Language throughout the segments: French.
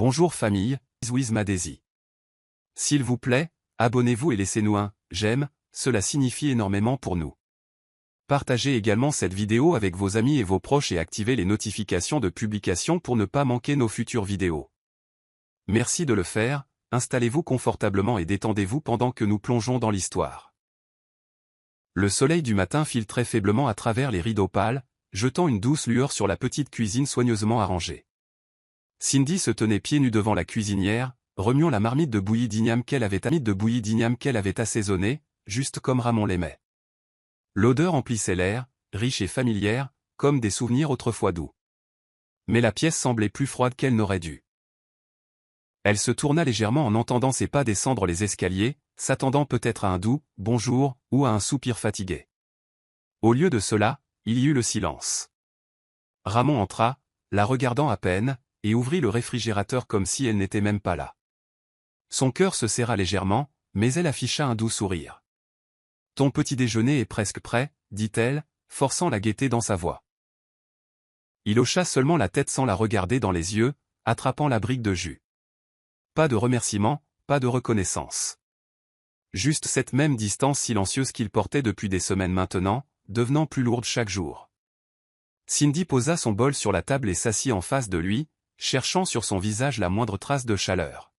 Bonjour famille, with Madesi. S'il vous plaît, abonnez-vous et laissez-nous un j'aime, cela signifie énormément pour nous. Partagez également cette vidéo avec vos amis et vos proches et activez les notifications de publication pour ne pas manquer nos futures vidéos. Merci de le faire, installez-vous confortablement et détendez-vous pendant que nous plongeons dans l'histoire. Le soleil du matin filtrait faiblement à travers les rideaux pâles, jetant une douce lueur sur la petite cuisine soigneusement arrangée. Cindy se tenait pieds nus devant la cuisinière, remuant la marmite de bouillie d'igname qu'elle avait assaisonnée, juste comme Ramon l'aimait. L'odeur emplissait l'air, riche et familière, comme des souvenirs autrefois doux. Mais la pièce semblait plus froide qu'elle n'aurait dû. Elle se tourna légèrement en entendant ses pas descendre les escaliers, s'attendant peut-être à un doux « bonjour » ou à un soupir fatigué. Au lieu de cela, il y eut le silence. Ramon entra, la regardant à peine, et ouvrit le réfrigérateur comme si elle n'était même pas là. Son cœur se serra légèrement, mais elle afficha un doux sourire. « Ton petit déjeuner est presque prêt, » dit-elle, forçant la gaieté dans sa voix. Il hocha seulement la tête sans la regarder dans les yeux, attrapant la brique de jus. Pas de remerciement, pas de reconnaissance. Juste cette même distance silencieuse qu'il portait depuis des semaines maintenant, devenant plus lourde chaque jour. Cindy posa son bol sur la table et s'assit en face de lui, cherchant sur son visage la moindre trace de chaleur.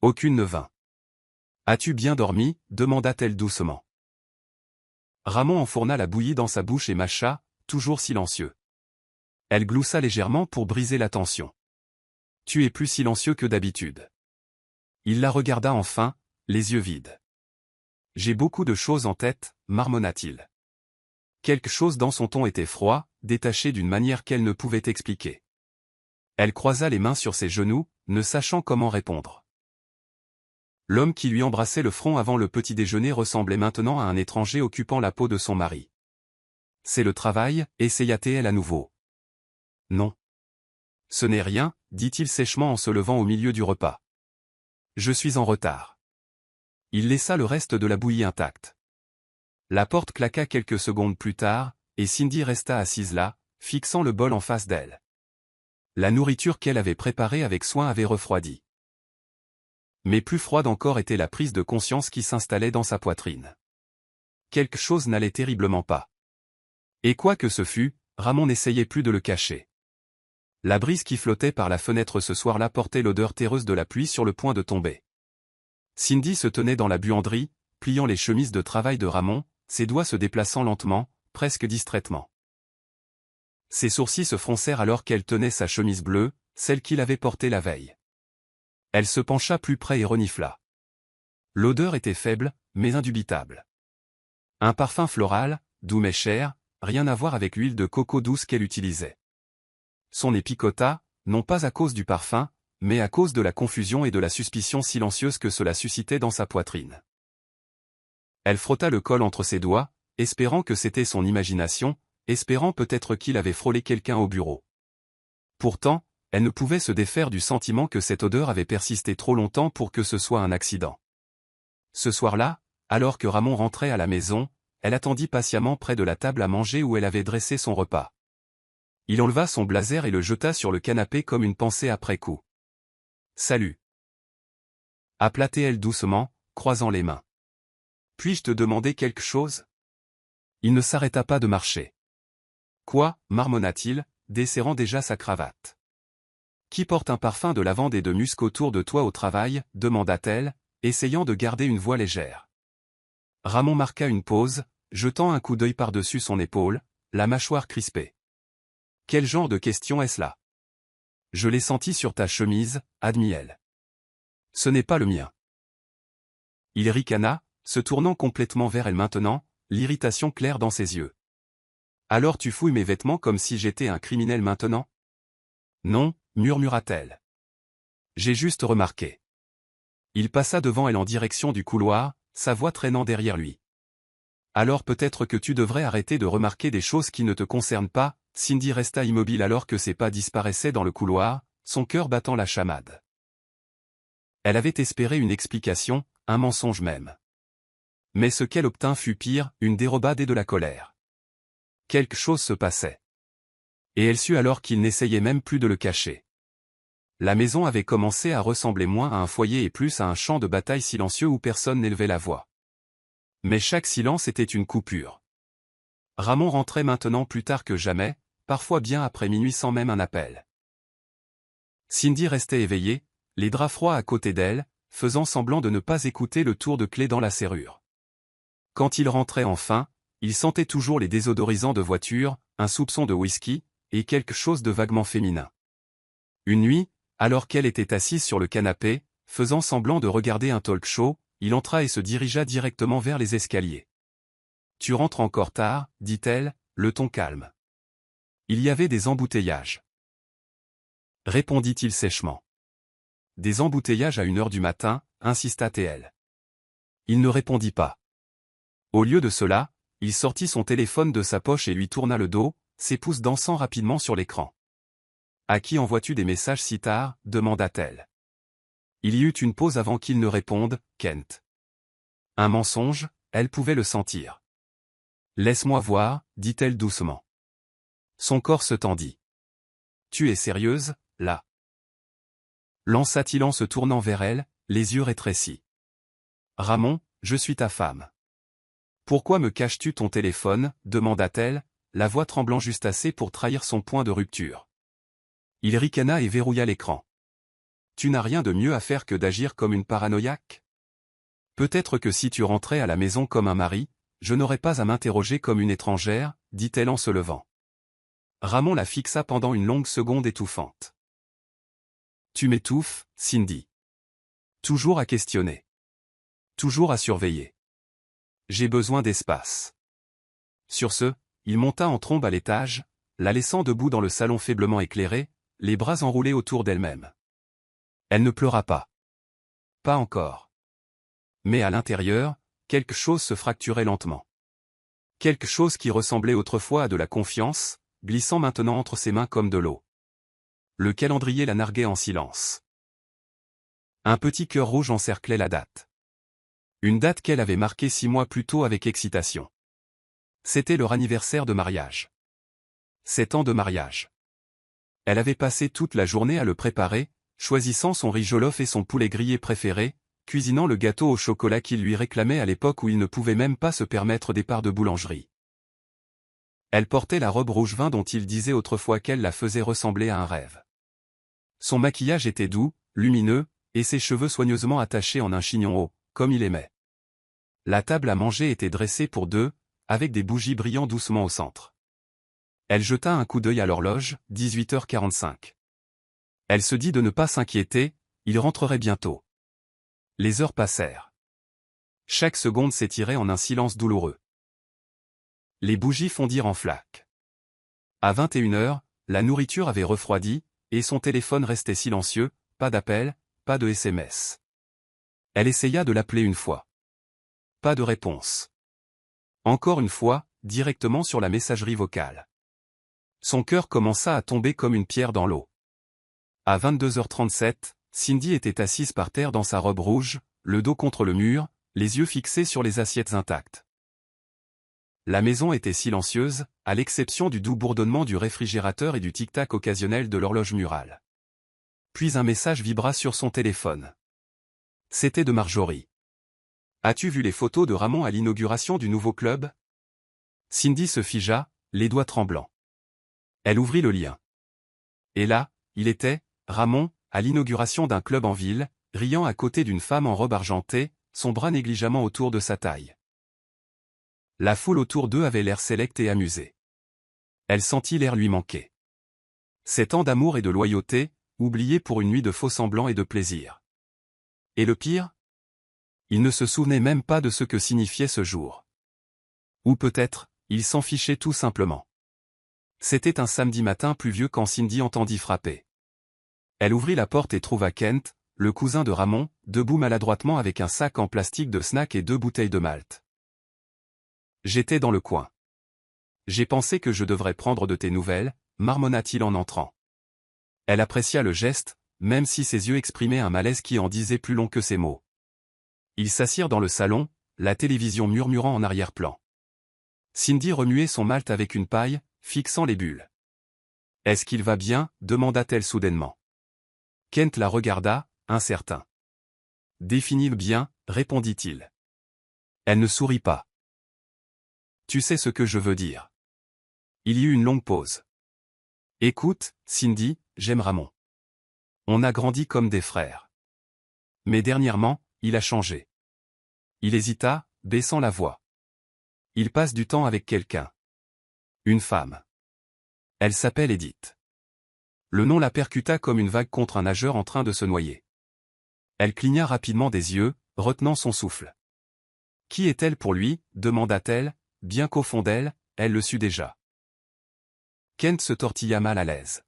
Aucune ne vint. « As-tu bien dormi » demanda-t-elle doucement. Ramon enfourna la bouillie dans sa bouche et mâcha, toujours silencieux. Elle gloussa légèrement pour briser la tension. « Tu es plus silencieux que d'habitude. » Il la regarda enfin, les yeux vides. « J'ai beaucoup de choses en tête, » marmonna-t-il. Quelque chose dans son ton était froid, détaché d'une manière qu'elle ne pouvait expliquer. Elle croisa les mains sur ses genoux, ne sachant comment répondre. L'homme qui lui embrassait le front avant le petit déjeuner ressemblait maintenant à un étranger occupant la peau de son mari. « C'est le travail » essaya-t-elle à nouveau. « Non. Ce n'est rien » dit-il sèchement en se levant au milieu du repas. « Je suis en retard. » Il laissa le reste de la bouillie intacte. La porte claqua quelques secondes plus tard, et Cindy resta assise là, fixant le bol en face d'elle. La nourriture qu'elle avait préparée avec soin avait refroidi. Mais plus froide encore était la prise de conscience qui s'installait dans sa poitrine. Quelque chose n'allait terriblement pas. Et quoi que ce fût, Ramon n'essayait plus de le cacher. La brise qui flottait par la fenêtre ce soir-là portait l'odeur terreuse de la pluie sur le point de tomber. Cindy se tenait dans la buanderie, pliant les chemises de travail de Ramon, ses doigts se déplaçant lentement, presque distraitement. Ses sourcils se froncèrent alors qu'elle tenait sa chemise bleue, celle qu'il avait portée la veille. Elle se pencha plus près et renifla. L'odeur était faible, mais indubitable. Un parfum floral, doux mais cher, rien à voir avec l'huile de coco douce qu'elle utilisait. Son nez picota, non pas à cause du parfum, mais à cause de la confusion et de la suspicion silencieuse que cela suscitait dans sa poitrine. Elle frotta le col entre ses doigts, espérant que c'était son imagination, espérant peut-être qu'il avait frôlé quelqu'un au bureau. Pourtant, elle ne pouvait se défaire du sentiment que cette odeur avait persisté trop longtemps pour que ce soit un accident. Ce soir-là, alors que Ramon rentrait à la maison, elle attendit patiemment près de la table à manger où elle avait dressé son repas. Il enleva son blazer et le jeta sur le canapé comme une pensée après coup. « Salut » appela-t-elle doucement, croisant les mains. « Puis-je te demander quelque chose ?» Il ne s'arrêta pas de marcher. « Quoi » marmonna-t-il, desserrant déjà sa cravate. « Qui porte un parfum de lavande et de musc autour de toi au travail » demanda-t-elle, essayant de garder une voix légère. Ramon marqua une pause, jetant un coup d'œil par-dessus son épaule, la mâchoire crispée. « Quel genre de question est-ce là ? Je l'ai senti sur ta chemise, admit-elle. Ce n'est pas le mien. Il ricana, se tournant complètement vers elle maintenant, l'irritation claire dans ses yeux. Alors tu fouilles mes vêtements comme si j'étais un criminel maintenant ? Non, murmura-t-elle. J'ai juste remarqué. Il passa devant elle en direction du couloir, sa voix traînant derrière lui. Alors peut-être que tu devrais arrêter de remarquer des choses qui ne te concernent pas. Cindy resta immobile alors que ses pas disparaissaient dans le couloir, son cœur battant la chamade. Elle avait espéré une explication, un mensonge même. Mais ce qu'elle obtint fut pire, une dérobade et de la colère. Quelque chose se passait. Et elle sut alors qu'il n'essayait même plus de le cacher. La maison avait commencé à ressembler moins à un foyer et plus à un champ de bataille silencieux où personne n'élevait la voix. Mais chaque silence était une coupure. Ramon rentrait maintenant plus tard que jamais, parfois bien après minuit sans même un appel. Cindy restait éveillée, les draps froids à côté d'elle, faisant semblant de ne pas écouter le tour de clé dans la serrure. Quand il rentrait enfin, il sentait toujours les désodorisants de voiture, un soupçon de whisky, et quelque chose de vaguement féminin. Une nuit, alors qu'elle était assise sur le canapé, faisant semblant de regarder un talk-show, il entra et se dirigea directement vers les escaliers. « Tu rentres encore tard, dit-elle, le ton calme. Il y avait des embouteillages. Répondit-il sèchement. Des embouteillages à 1h du matin, insista T.L. Il ne répondit pas. Au lieu de cela, il sortit son téléphone de sa poche et lui tourna le dos, ses pouces dansant rapidement sur l'écran. « À qui envoies-tu des messages si tard » demanda-t-elle. Il y eut une pause avant qu'il ne réponde, « Kent. » Un mensonge, elle pouvait le sentir. « Laisse-moi voir » dit-elle doucement. Son corps se tendit. « Tu es sérieuse, là » lança-t-il en se tournant vers elle, les yeux rétrécis. « Ramon, je suis ta femme. »« Pourquoi me caches-tu ton téléphone » demanda-t-elle, la voix tremblant juste assez pour trahir son point de rupture. Il ricana et verrouilla l'écran. « Tu n'as rien de mieux à faire que d'agir comme une paranoïaque ? Peut-être que si tu rentrais à la maison comme un mari, je n'aurais pas à m'interroger comme une étrangère, dit-elle en se levant. Ramon la fixa pendant une longue seconde étouffante. Tu m'étouffes, Cindy. Toujours à questionner. Toujours à surveiller. J'ai besoin d'espace. Sur ce, il monta en trombe à l'étage, la laissant debout dans le salon faiblement éclairé, les bras enroulés autour d'elle-même. Elle ne pleura pas. Pas encore. Mais à l'intérieur, quelque chose se fracturait lentement. Quelque chose qui ressemblait autrefois à de la confiance, glissant maintenant entre ses mains comme de l'eau. Le calendrier la narguait en silence. Un petit cœur rouge encerclait la date. Une date qu'elle avait marquée 6 mois plus tôt avec excitation. C'était leur anniversaire de mariage. 7 ans de mariage. Elle avait passé toute la journée à le préparer, choisissant son riz jollof et son poulet grillé préféré, cuisinant le gâteau au chocolat qu'il lui réclamait à l'époque où il ne pouvait même pas se permettre des parts de boulangerie. Elle portait la robe rouge vin dont il disait autrefois qu'elle la faisait ressembler à un rêve. Son maquillage était doux, lumineux, et ses cheveux soigneusement attachés en un chignon haut, comme il aimait. La table à manger était dressée pour deux, avec des bougies brillant doucement au centre. Elle jeta un coup d'œil à l'horloge, 18h45. Elle se dit de ne pas s'inquiéter, il rentrerait bientôt. Les heures passèrent. Chaque seconde s'étirait en un silence douloureux. Les bougies fondirent en flaques. À 21h, la nourriture avait refroidi, et son téléphone restait silencieux, pas d'appel, pas de SMS. Elle essaya de l'appeler une fois. Pas de réponse. Encore une fois, directement sur la messagerie vocale. Son cœur commença à tomber comme une pierre dans l'eau. À 22h37, Cindy était assise par terre dans sa robe rouge, le dos contre le mur, les yeux fixés sur les assiettes intactes. La maison était silencieuse, à l'exception du doux bourdonnement du réfrigérateur et du tic-tac occasionnel de l'horloge murale. Puis un message vibra sur son téléphone. C'était de Marjorie. « As-tu vu les photos de Ramon à l'inauguration du nouveau club ?» Cindy se figea, les doigts tremblants. Elle ouvrit le lien. Et là, il était, Ramon, à l'inauguration d'un club en ville, riant à côté d'une femme en robe argentée, son bras négligemment autour de sa taille. La foule autour d'eux avait l'air sélecte et amusée. Elle sentit l'air lui manquer. 7 ans d'amour et de loyauté, oubliés pour une nuit de faux-semblants et de plaisir. Et le pire ? Il ne se souvenait même pas de ce que signifiait ce jour. Ou peut-être, il s'en fichait tout simplement. C'était un samedi matin pluvieux quand Cindy entendit frapper. Elle ouvrit la porte et trouva Kent, le cousin de Ramon, debout maladroitement avec un sac en plastique de snack et 2 bouteilles de malt. « J'étais dans le coin. J'ai pensé que je devrais prendre de tes nouvelles, marmonna-t-il en entrant. Elle apprécia le geste, même si ses yeux exprimaient un malaise qui en disait plus long que ses mots. Ils s'assirent dans le salon, la télévision murmurant en arrière-plan. Cindy remuait son malt avec une paille, fixant les bulles. « Est-ce qu'il va bien » demanda-t-elle soudainement. Kent la regarda, incertain. Définis-le bien, répondit-il. Elle ne sourit pas. Tu sais ce que je veux dire. Il y eut une longue pause. Écoute, Cindy, j'aime Ramon. On a grandi comme des frères. Mais dernièrement, il a changé. Il hésita, baissant la voix. Il passe du temps avec quelqu'un. Une femme. Elle s'appelle Edith. Le nom la percuta comme une vague contre un nageur en train de se noyer. Elle cligna rapidement des yeux, retenant son souffle. Qui est-elle pour lui, demanda-t-elle, bien qu'au fond d'elle, elle le sut déjà. Kent se tortilla mal à l'aise.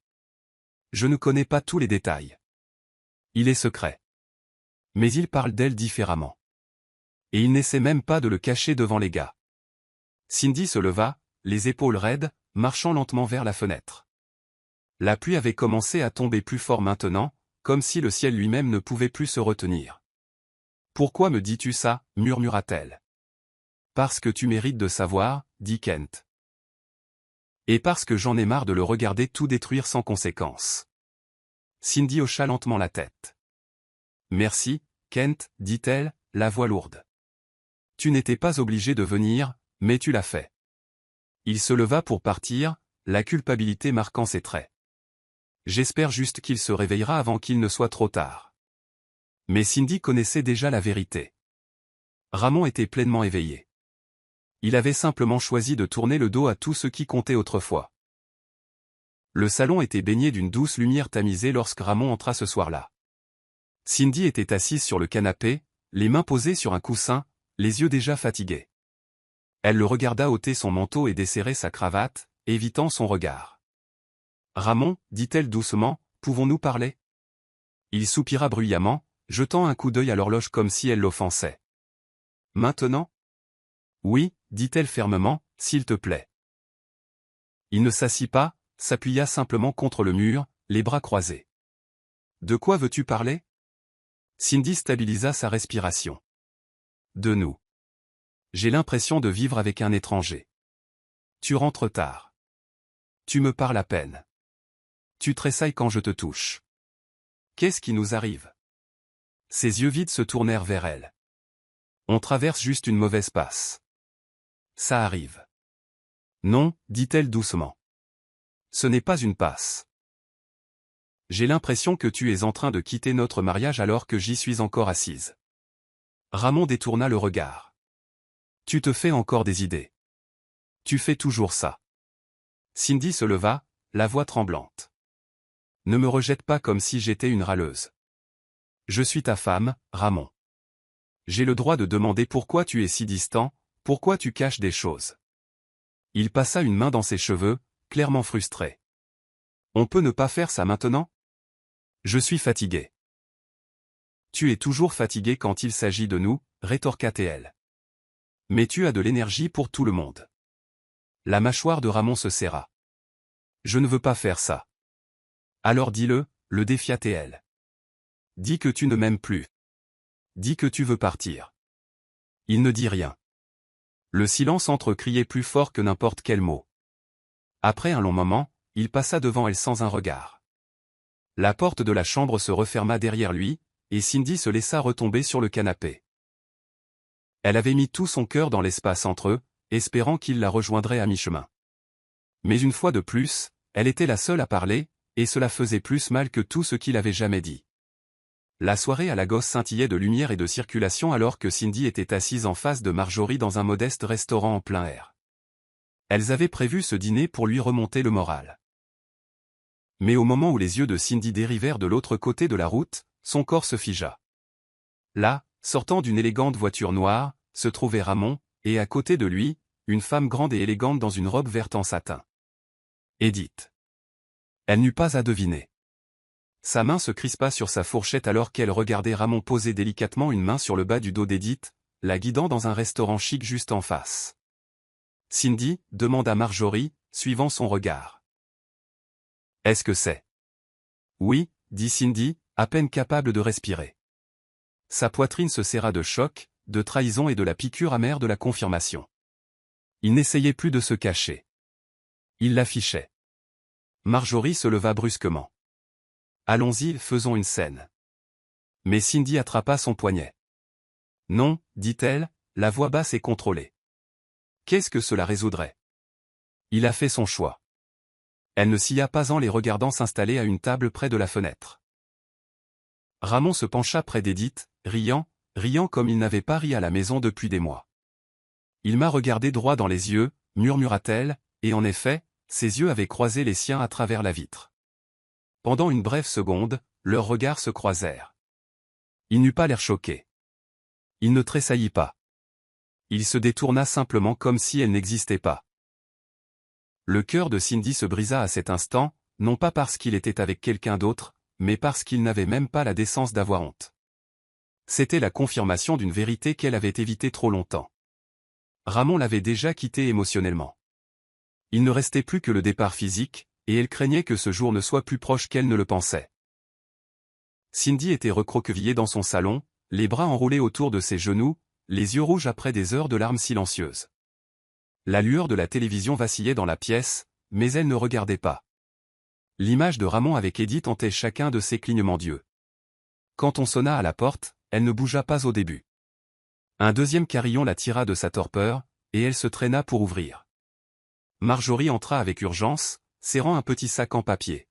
Je ne connais pas tous les détails. Il est secret. Mais il parle d'elle différemment. Et il n'essaie même pas de le cacher devant les gars. Cindy se leva, les épaules raides, marchant lentement vers la fenêtre. La pluie avait commencé à tomber plus fort maintenant, comme si le ciel lui-même ne pouvait plus se retenir. « Pourquoi me dis-tu ça » murmura-t-elle. « Parce que tu mérites de savoir, » dit Kent. « Et parce que j'en ai marre de le regarder tout détruire sans conséquence. » Cindy hocha lentement la tête. « Merci, Kent, dit-elle, la voix lourde. Tu n'étais pas obligé de venir, mais tu l'as fait. » Il se leva pour partir, la culpabilité marquant ses traits. J'espère juste qu'il se réveillera avant qu'il ne soit trop tard. Mais Cindy connaissait déjà la vérité. Ramon était pleinement éveillé. Il avait simplement choisi de tourner le dos à tout ce qui comptait autrefois. Le salon était baigné d'une douce lumière tamisée lorsque Ramon entra ce soir-là. Cindy était assise sur le canapé, les mains posées sur un coussin, les yeux déjà fatigués. Elle le regarda ôter son manteau et desserrer sa cravate, évitant son regard. « Ramon, dit-elle doucement, pouvons-nous parler ?» Il soupira bruyamment, jetant un coup d'œil à l'horloge comme si elle l'offensait. « Maintenant ?»« Oui, dit-elle fermement, s'il te plaît. » Il ne s'assit pas, s'appuya simplement contre le mur, les bras croisés. « De quoi veux-tu parler ?» Cindy stabilisa sa respiration. « De nous. J'ai l'impression de vivre avec un étranger. Tu rentres tard. Tu me parles à peine. Tu tressailles quand je te touche. Qu'est-ce qui nous arrive ?» Ses yeux vides se tournèrent vers elle. « On traverse juste une mauvaise passe. Ça arrive. » « Non, dit-elle doucement. Ce n'est pas une passe. J'ai l'impression que tu es en train de quitter notre mariage alors que j'y suis encore assise. » Ramon détourna le regard. « Tu te fais encore des idées. Tu fais toujours ça. » Cindy se leva, la voix tremblante. « Ne me rejette pas comme si j'étais une râleuse. Je suis ta femme, Ramon. J'ai le droit de demander pourquoi tu es si distant, pourquoi tu caches des choses. » Il passa une main dans ses cheveux, clairement frustré. « On peut ne pas faire ça maintenant ? Je suis fatigué. » « Tu es toujours fatigué quand il s'agit de nous, » rétorqua-t-elle. « Mais tu as de l'énergie pour tout le monde. » La mâchoire de Ramon se serra. « Je ne veux pas faire ça. »« Alors dis-le, » le défia-t-elle. « Dis que tu ne m'aimes plus. Dis que tu veux partir. » Il ne dit rien. Le silence entre-criait plus fort que n'importe quel mot. Après un long moment, il passa devant elle sans un regard. La porte de la chambre se referma derrière lui, et Cindy se laissa retomber sur le canapé. Elle avait mis tout son cœur dans l'espace entre eux, espérant qu'il la rejoindrait à mi-chemin. Mais une fois de plus, elle était la seule à parler, et cela faisait plus mal que tout ce qu'il avait jamais dit. La soirée à Lagos scintillait de lumière et de circulation alors que Cindy était assise en face de Marjorie dans un modeste restaurant en plein air. Elles avaient prévu ce dîner pour lui remonter le moral. Mais au moment où les yeux de Cindy dérivèrent de l'autre côté de la route, son corps se figea. Là, sortant d'une élégante voiture noire, se trouvait Ramon, et à côté de lui, une femme grande et élégante dans une robe verte en satin. Edith. Elle n'eut pas à deviner. Sa main se crispa sur sa fourchette alors qu'elle regardait Ramon poser délicatement une main sur le bas du dos d'Edith, la guidant dans un restaurant chic juste en face. « Cindy » demanda Marjorie, suivant son regard. « Est-ce que c'est ?» « Oui » dit Cindy, à peine capable de respirer. Sa poitrine se serra de choc, de trahison et de la piqûre amère de la confirmation. Il n'essayait plus de se cacher. Il l'affichait. Marjorie se leva brusquement. Allons-y, faisons une scène. Mais Cindy attrapa son poignet. Non, dit-elle, la voix basse et contrôlée. Qu'est-ce que cela résoudrait? Il a fait son choix. Elle ne s'y a pas en les regardant s'installer à une table près de la fenêtre. Ramon se pencha près d'Edith, riant comme il n'avait pas ri à la maison depuis des mois. Il m'a regardé droit dans les yeux, murmura-t-elle, et en effet, ses yeux avaient croisé les siens à travers la vitre. Pendant une brève seconde, leurs regards se croisèrent. Il n'eut pas l'air choqué. Il ne tressaillit pas. Il se détourna simplement comme si elle n'existait pas. Le cœur de Cindy se brisa à cet instant, non pas parce qu'il était avec quelqu'un d'autre, mais parce qu'il n'avait même pas la décence d'avoir honte. C'était la confirmation d'une vérité qu'elle avait évitée trop longtemps. Ramon l'avait déjà quittée émotionnellement. Il ne restait plus que le départ physique, et elle craignait que ce jour ne soit plus proche qu'elle ne le pensait. Cindy était recroquevillée dans son salon, les bras enroulés autour de ses genoux, les yeux rouges après des heures de larmes silencieuses. La lueur de la télévision vacillait dans la pièce, mais elle ne regardait pas. L'image de Ramon avec Edith hantait chacun de ses clignements d'yeux. Quand on sonna à la porte, elle ne bougea pas au début. Un deuxième carillon la tira de sa torpeur, et elle se traîna pour ouvrir. Marjorie entra avec urgence, serrant un petit sac en papier.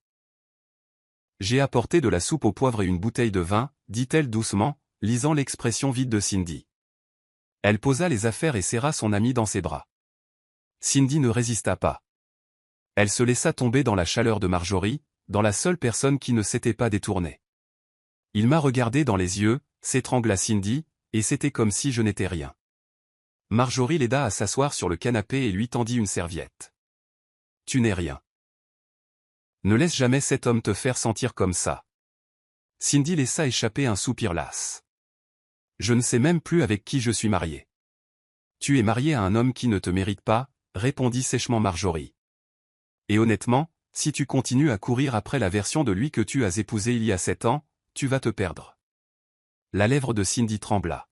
« J'ai apporté de la soupe au poivre et une bouteille de vin, » dit-elle doucement, lisant l'expression vide de Cindy. Elle posa les affaires et serra son amie dans ses bras. Cindy ne résista pas. Elle se laissa tomber dans la chaleur de Marjorie, dans la seule personne qui ne s'était pas détournée. Il m'a regardé dans les yeux, s'étrangla Cindy, et c'était comme si je n'étais rien. Marjorie l'aida à s'asseoir sur le canapé et lui tendit une serviette. Tu n'es rien. Ne laisse jamais cet homme te faire sentir comme ça. Cindy laissa échapper un soupir las. Je ne sais même plus avec qui je suis mariée. Tu es mariée à un homme qui ne te mérite pas, répondit sèchement Marjorie. Et honnêtement, si tu continues à courir après la version de lui que tu as épousée il y a 7 ans, tu vas te perdre. La lèvre de Cindy trembla.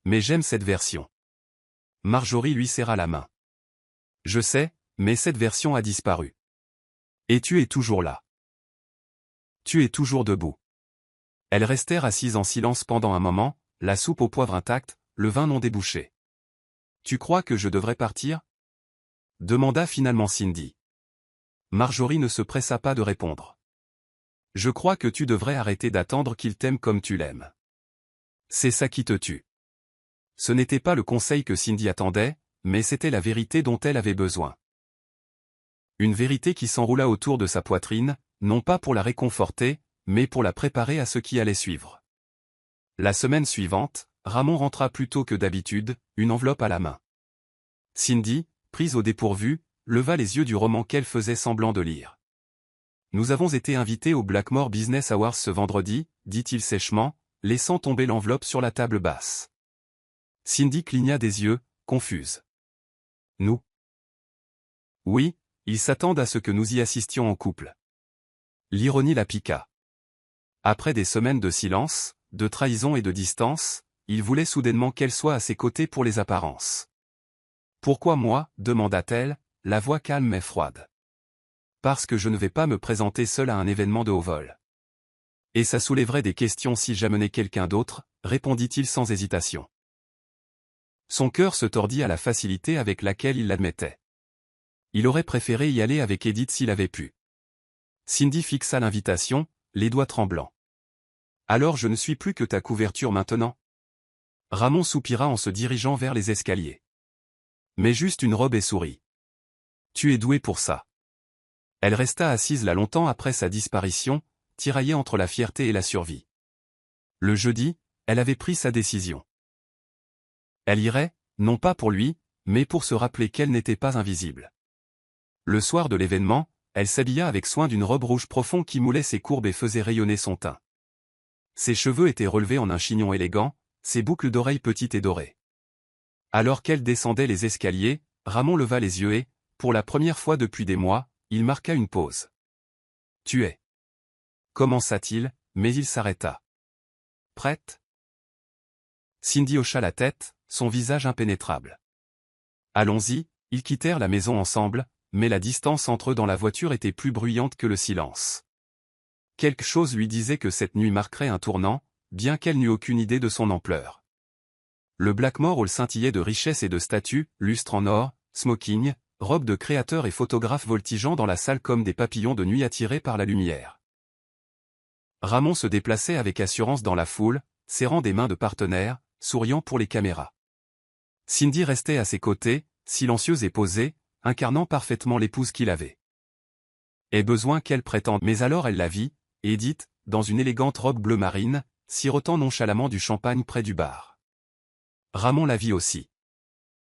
Mais j'aime cette version. Marjorie lui serra la main. Je sais, mais cette version a disparu. Et tu es toujours là. Tu es toujours debout. Elles restèrent assises en silence pendant un moment, la soupe au poivre intacte, le vin non débouché. Tu crois que je devrais partir? Demanda finalement Cindy. Marjorie ne se pressa pas de répondre. Je crois que tu devrais arrêter d'attendre qu'il t'aime comme tu l'aimes. C'est ça qui te tue. Ce n'était pas le conseil que Cindy attendait, mais c'était la vérité dont elle avait besoin. Une vérité qui s'enroula autour de sa poitrine, non pas pour la réconforter, mais pour la préparer à ce qui allait suivre. La semaine suivante, Ramon rentra plus tôt que d'habitude, une enveloppe à la main. Cindy, prise au dépourvu, leva les yeux du roman qu'elle faisait semblant de lire. « Nous avons été invités au Blackmore Business Awards ce vendredi, » dit-il sèchement, laissant tomber l'enveloppe sur la table basse. Cindy cligna des yeux, confuse. « Nous ? » ?»« Oui, ils s'attendent à ce que nous y assistions en couple. » L'ironie la piqua. Après des semaines de silence, de trahison et de distance, il voulait soudainement qu'elle soit à ses côtés pour les apparences. « Pourquoi moi ?» demanda-t-elle, la voix calme mais froide. « Parce que je ne vais pas me présenter seule à un événement de haut vol. »« Et ça soulèverait des questions si j'amenais quelqu'un d'autre » répondit-il sans hésitation. Son cœur se tordit à la facilité avec laquelle il l'admettait. Il aurait préféré y aller avec Edith s'il avait pu. Cindy fixa l'invitation, les doigts tremblants. « Alors je ne suis plus que ta couverture maintenant ?» Ramon soupira en se dirigeant vers les escaliers. « Mais juste une robe et souris. Tu es doué pour ça. » Elle resta assise là longtemps après sa disparition, tiraillée entre la fierté et la survie. Le jeudi, elle avait pris sa décision. Elle irait, non pas pour lui, mais pour se rappeler qu'elle n'était pas invisible. Le soir de l'événement, elle s'habilla avec soin d'une robe rouge profonde qui moulait ses courbes et faisait rayonner son teint. Ses cheveux étaient relevés en un chignon élégant, ses boucles d'oreilles petites et dorées. Alors qu'elle descendait les escaliers, Ramon leva les yeux et, pour la première fois depuis des mois, il marqua une pause. « Tu es. » commença-t-il, mais il s'arrêta. « Prête ?» Cindy hocha la tête, son visage impénétrable. « Allons-y », ils quittèrent la maison ensemble, mais la distance entre eux dans la voiture était plus bruyante que le silence. Quelque chose lui disait que cette nuit marquerait un tournant, bien qu'elle n'eût aucune idée de son ampleur. Le Blackmore Hall scintillait de richesse et de statues, lustres en or, smoking, robes de créateurs et photographes voltigeant dans la salle comme des papillons de nuit attirés par la lumière. Ramon se déplaçait avec assurance dans la foule, serrant des mains de partenaire, souriant pour les caméras. Cindy restait à ses côtés, silencieuse et posée, incarnant parfaitement l'épouse qu'il avait. Et besoin qu'elle prétende. Mais alors elle la vit, Edith, dans une élégante robe bleu marine, sirotant nonchalamment du champagne près du bar. Ramon la vit aussi.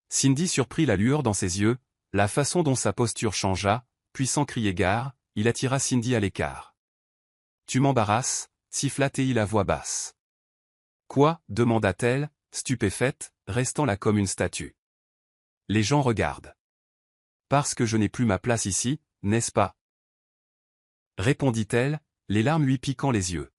Cindy surprit la lueur dans ses yeux, la façon dont sa posture changea, puis sans crier gare, il attira Cindy à l'écart. « Tu m'embarrasses » siffla-t-il à voix basse. « Quoi » demanda-t-elle, stupéfaite, restant là comme une statue. « Les gens regardent. »« Parce que je n'ai plus ma place ici, n'est-ce pas ?» répondit-elle, les larmes lui piquant les yeux.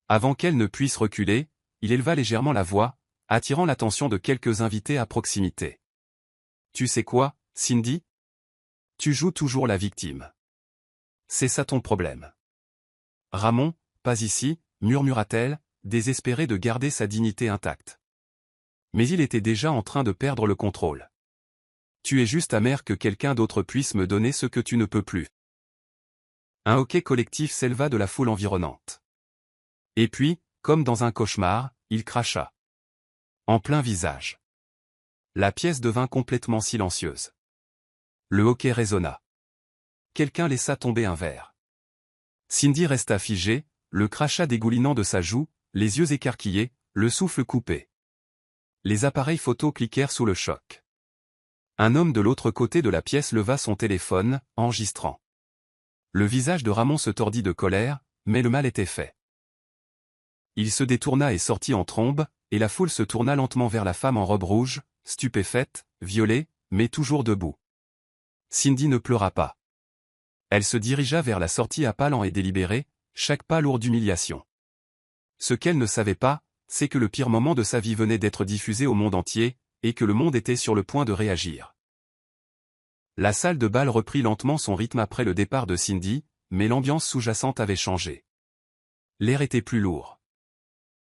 Avant qu'elle ne puisse reculer, il éleva légèrement la voix, attirant l'attention de quelques invités à proximité. « Tu sais quoi, Cindy ? Tu joues toujours la victime. C'est ça ton problème. » « Ramon, pas ici, » murmura-t-elle, désespérée de garder sa dignité intacte. Mais il était déjà en train de perdre le contrôle. « Tu es juste amère que quelqu'un d'autre puisse me donner ce que tu ne peux plus. » Un hoquet collectif s'éleva de la foule environnante. Et puis, comme dans un cauchemar, il cracha. En plein visage. La pièce devint complètement silencieuse. Le hoquet résonna. Quelqu'un laissa tomber un verre. Cindy resta figée, le crachat dégoulinant de sa joue, les yeux écarquillés, le souffle coupé. Les appareils photo cliquèrent sous le choc. Un homme de l'autre côté de la pièce leva son téléphone, enregistrant. Le visage de Ramon se tordit de colère, mais le mal était fait. Il se détourna et sortit en trombe, et la foule se tourna lentement vers la femme en robe rouge, stupéfaite, violée, mais toujours debout. Cindy ne pleura pas. Elle se dirigea vers la sortie à pas lents et délibérés, chaque pas lourd d'humiliation. Ce qu'elle ne savait pas, c'est que le pire moment de sa vie venait d'être diffusé au monde entier, et que le monde était sur le point de réagir. La salle de bal reprit lentement son rythme après le départ de Cindy, mais l'ambiance sous-jacente avait changé. L'air était plus lourd.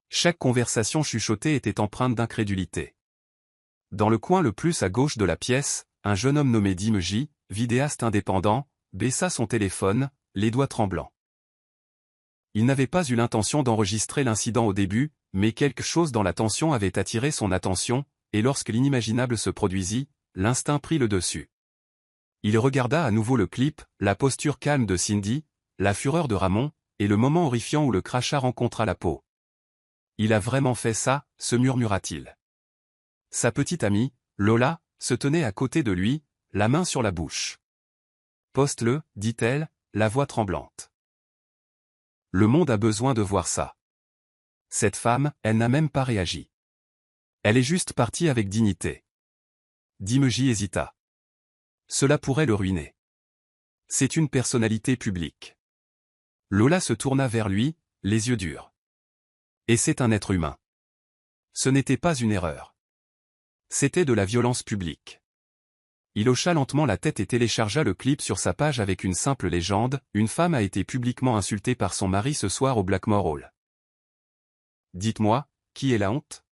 Chaque conversation chuchotée était empreinte d'incrédulité. Dans le coin le plus à gauche de la pièce, un jeune homme nommé Dimeji, vidéaste indépendant, baissa son téléphone, les doigts tremblants. Il n'avait pas eu l'intention d'enregistrer l'incident au début, mais quelque chose dans la tension avait attiré son attention, et lorsque l'inimaginable se produisit, l'instinct prit le dessus. Il regarda à nouveau le clip, la posture calme de Cindy, la fureur de Ramon, et le moment horrifiant où le crachat rencontra la peau. « Il a vraiment fait ça » se murmura-t-il. Sa petite amie, Lola, se tenait à côté de lui, la main sur la bouche. « Poste-le, dit-elle, la voix tremblante. Le monde a besoin de voir ça. Cette femme, elle n'a même pas réagi. Elle est juste partie avec dignité. » Dimeji hésita. Cela pourrait le ruiner. C'est une personnalité publique. Lola se tourna vers lui, les yeux durs. Et c'est un être humain. Ce n'était pas une erreur. C'était de la violence publique. Il hocha lentement la tête et téléchargea le clip sur sa page avec une simple légende, une femme a été publiquement insultée par son mari ce soir au Blackmore Hall. Dites-moi, qui est la honte ?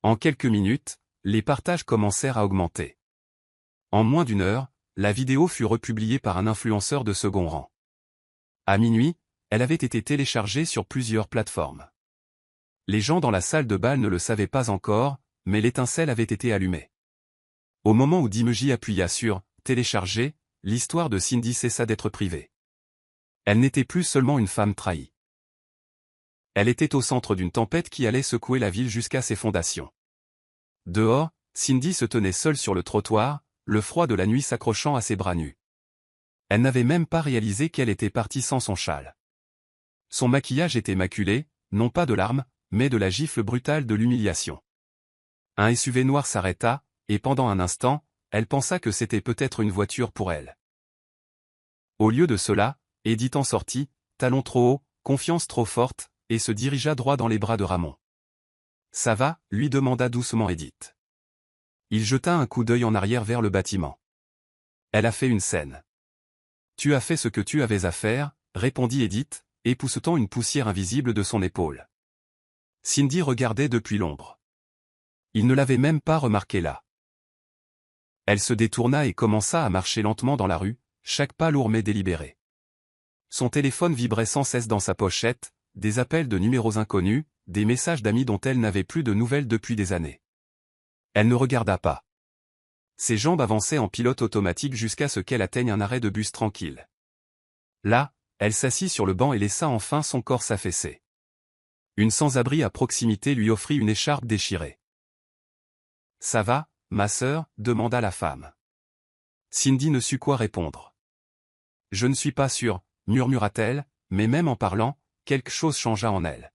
En quelques minutes, les partages commencèrent à augmenter. En moins d'une heure, la vidéo fut republiée par un influenceur de second rang. À minuit, elle avait été téléchargée sur plusieurs plateformes. Les gens dans la salle de bal ne le savaient pas encore, mais l'étincelle avait été allumée. Au moment où Dimeji appuya sur « Télécharger », l'histoire de Cindy cessa d'être privée. Elle n'était plus seulement une femme trahie. Elle était au centre d'une tempête qui allait secouer la ville jusqu'à ses fondations. Dehors, Cindy se tenait seule sur le trottoir, le froid de la nuit s'accrochant à ses bras nus. Elle n'avait même pas réalisé qu'elle était partie sans son châle. Son maquillage était maculé, non pas de larmes, mais de la gifle brutale de l'humiliation. Un SUV noir s'arrêta, et pendant un instant, elle pensa que c'était peut-être une voiture pour elle. Au lieu de cela, Edith en sortit, talons trop hauts, confiance trop forte, et se dirigea droit dans les bras de Ramon. « Ça va » lui demanda doucement Edith. Il jeta un coup d'œil en arrière vers le bâtiment. Elle a fait une scène. Tu as fait ce que tu avais à faire, répondit Edith, époussetant une poussière invisible de son épaule. Cindy regardait depuis l'ombre. Il ne l'avait même pas remarqué là. Elle se détourna et commença à marcher lentement dans la rue, chaque pas lourd mais délibéré. Son téléphone vibrait sans cesse dans sa pochette, des appels de numéros inconnus, des messages d'amis dont elle n'avait plus de nouvelles depuis des années. Elle ne regarda pas. Ses jambes avançaient en pilote automatique jusqu'à ce qu'elle atteigne un arrêt de bus tranquille. Là, elle s'assit sur le banc et laissa enfin son corps s'affaisser. Une sans-abri à proximité lui offrit une écharpe déchirée. « Ça va, ma sœur » demanda la femme. Cindy ne sut quoi répondre. « Je ne suis pas sûre » murmura-t-elle, mais même en parlant, quelque chose changea en elle.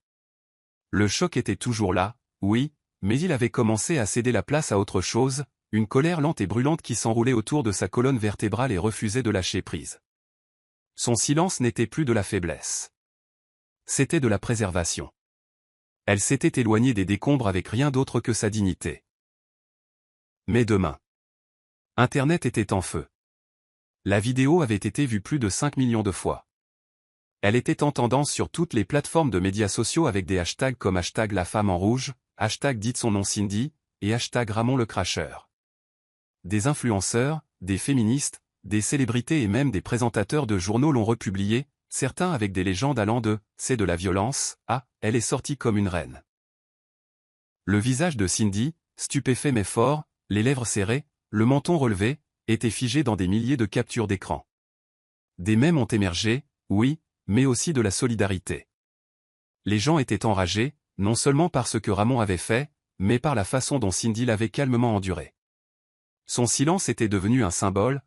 Le choc était toujours là, oui, mais il avait commencé à céder la place à autre chose, une colère lente et brûlante qui s'enroulait autour de sa colonne vertébrale et refusait de lâcher prise. Son silence n'était plus de la faiblesse. C'était de la préservation. Elle s'était éloignée des décombres avec rien d'autre que sa dignité. Mais demain. Internet était en feu. La vidéo avait été vue plus de 5 millions de fois. Elle était en tendance sur toutes les plateformes de médias sociaux avec des hashtags comme hashtag la femme en rouge, hashtag dites son nom Cindy, et hashtag Ramon le cracheur. Des influenceurs, des féministes, des célébrités et même des présentateurs de journaux l'ont republié, certains avec des légendes allant de « c'est de la violence » à « elle est sortie comme une reine ». Le visage de Cindy, stupéfait mais fort, les lèvres serrées, le menton relevé, était figé dans des milliers de captures d'écran. Des mèmes ont émergé, oui, mais aussi de la solidarité. Les gens étaient enragés, non seulement par ce que Ramon avait fait, mais par la façon dont Cindy l'avait calmement enduré. Son silence était devenu un symbole